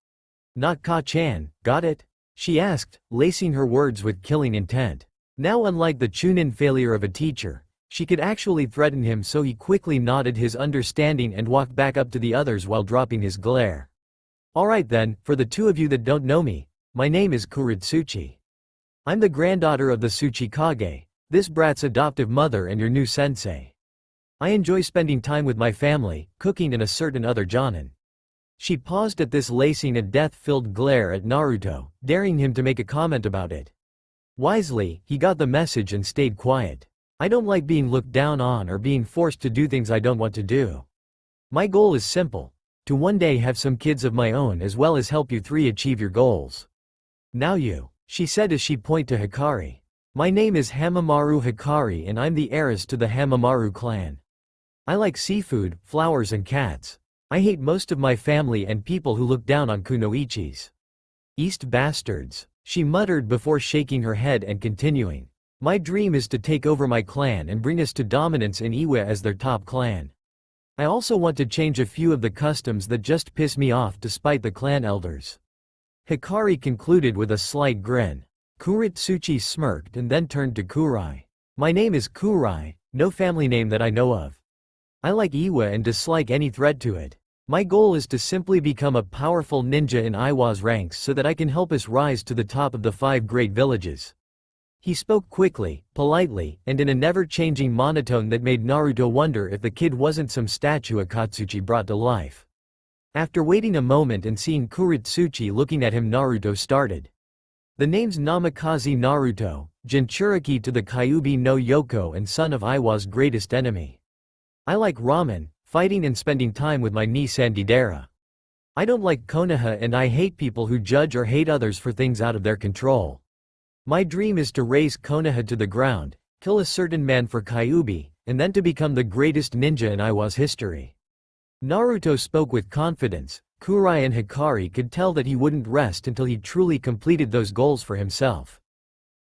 Not Ka-chan, got it? She asked, lacing her words with killing intent. Now, unlike the Chunin failure of a teacher, she could actually threaten him, so he quickly nodded his understanding and walked back up to the others while dropping his glare. Alright then, for the two of you that don't know me, my name is Kuritsuchi. I'm the granddaughter of the Tsuchikage, this brat's adoptive mother and your new sensei. I enjoy spending time with my family, cooking and a certain other Jonin. She paused at this, lacing a death-filled glare at Naruto, daring him to make a comment about it. Wisely, he got the message and stayed quiet. I don't like being looked down on or being forced to do things I don't want to do. My goal is simple: to one day have some kids of my own as well as help you three achieve your goals. Now you, she said as she pointed to Hikari. My name is Hamamaru Hikari and I'm the heiress to the Hamamaru clan. I like seafood, flowers and cats. I hate most of my family and people who look down on kunoichis. East bastards, she muttered before shaking her head and continuing. My dream is to take over my clan and bring us to dominance in Iwa as their top clan. I also want to change a few of the customs that just piss me off despite the clan elders. Hikari concluded with a slight grin. Kuritsuchi smirked and then turned to Kurai. My name is Kurai, no family name that I know of. I like Iwa and dislike any threat to it. My goal is to simply become a powerful ninja in Iwa's ranks so that I can help us rise to the top of the 5 great villages. He spoke quickly, politely, and in a never-changing monotone that made Naruto wonder if the kid wasn't some statue Akatsuchi brought to life. After waiting a moment and seeing Kuritsuchi looking at him, Naruto started. The name's Namikaze Naruto, Jinchuriki to the Kyuubi no Yoko and son of Iwa's greatest enemy. I like ramen, fighting and spending time with my niece Deidara. I don't like Konoha and I hate people who judge or hate others for things out of their control. My dream is to raise Konoha to the ground, kill a certain man for Kyuubi, and then to become the greatest ninja in Iwa's history. Naruto spoke with confidence. Kurai and Hikari could tell that he wouldn't rest until he truly completed those goals for himself.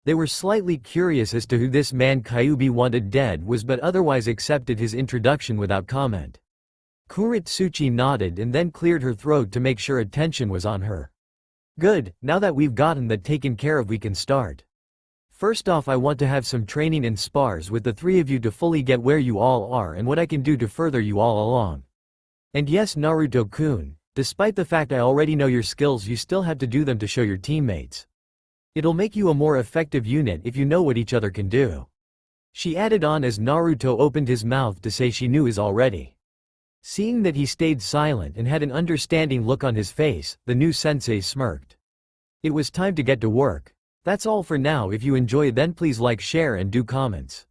They were slightly curious as to who this man Kyuubi wanted dead was, but otherwise accepted his introduction without comment. Kuritsuchi nodded and then cleared her throat to make sure attention was on her. Good, now that we've gotten that taken care of, we can start. First off, I want to have some training and spars with the 3 of you to fully get where you all are and what I can do to further you all along. And yes, Naruto-kun, despite the fact I already know your skills, you still have to do them to show your teammates. It'll make you a more effective unit if you know what each other can do. She added on as Naruto opened his mouth to say she knew his already. Seeing that he stayed silent and had an understanding look on his face, the new sensei smirked. It was time to get to work. That's all for now. If you enjoy, then please like, share and do comments.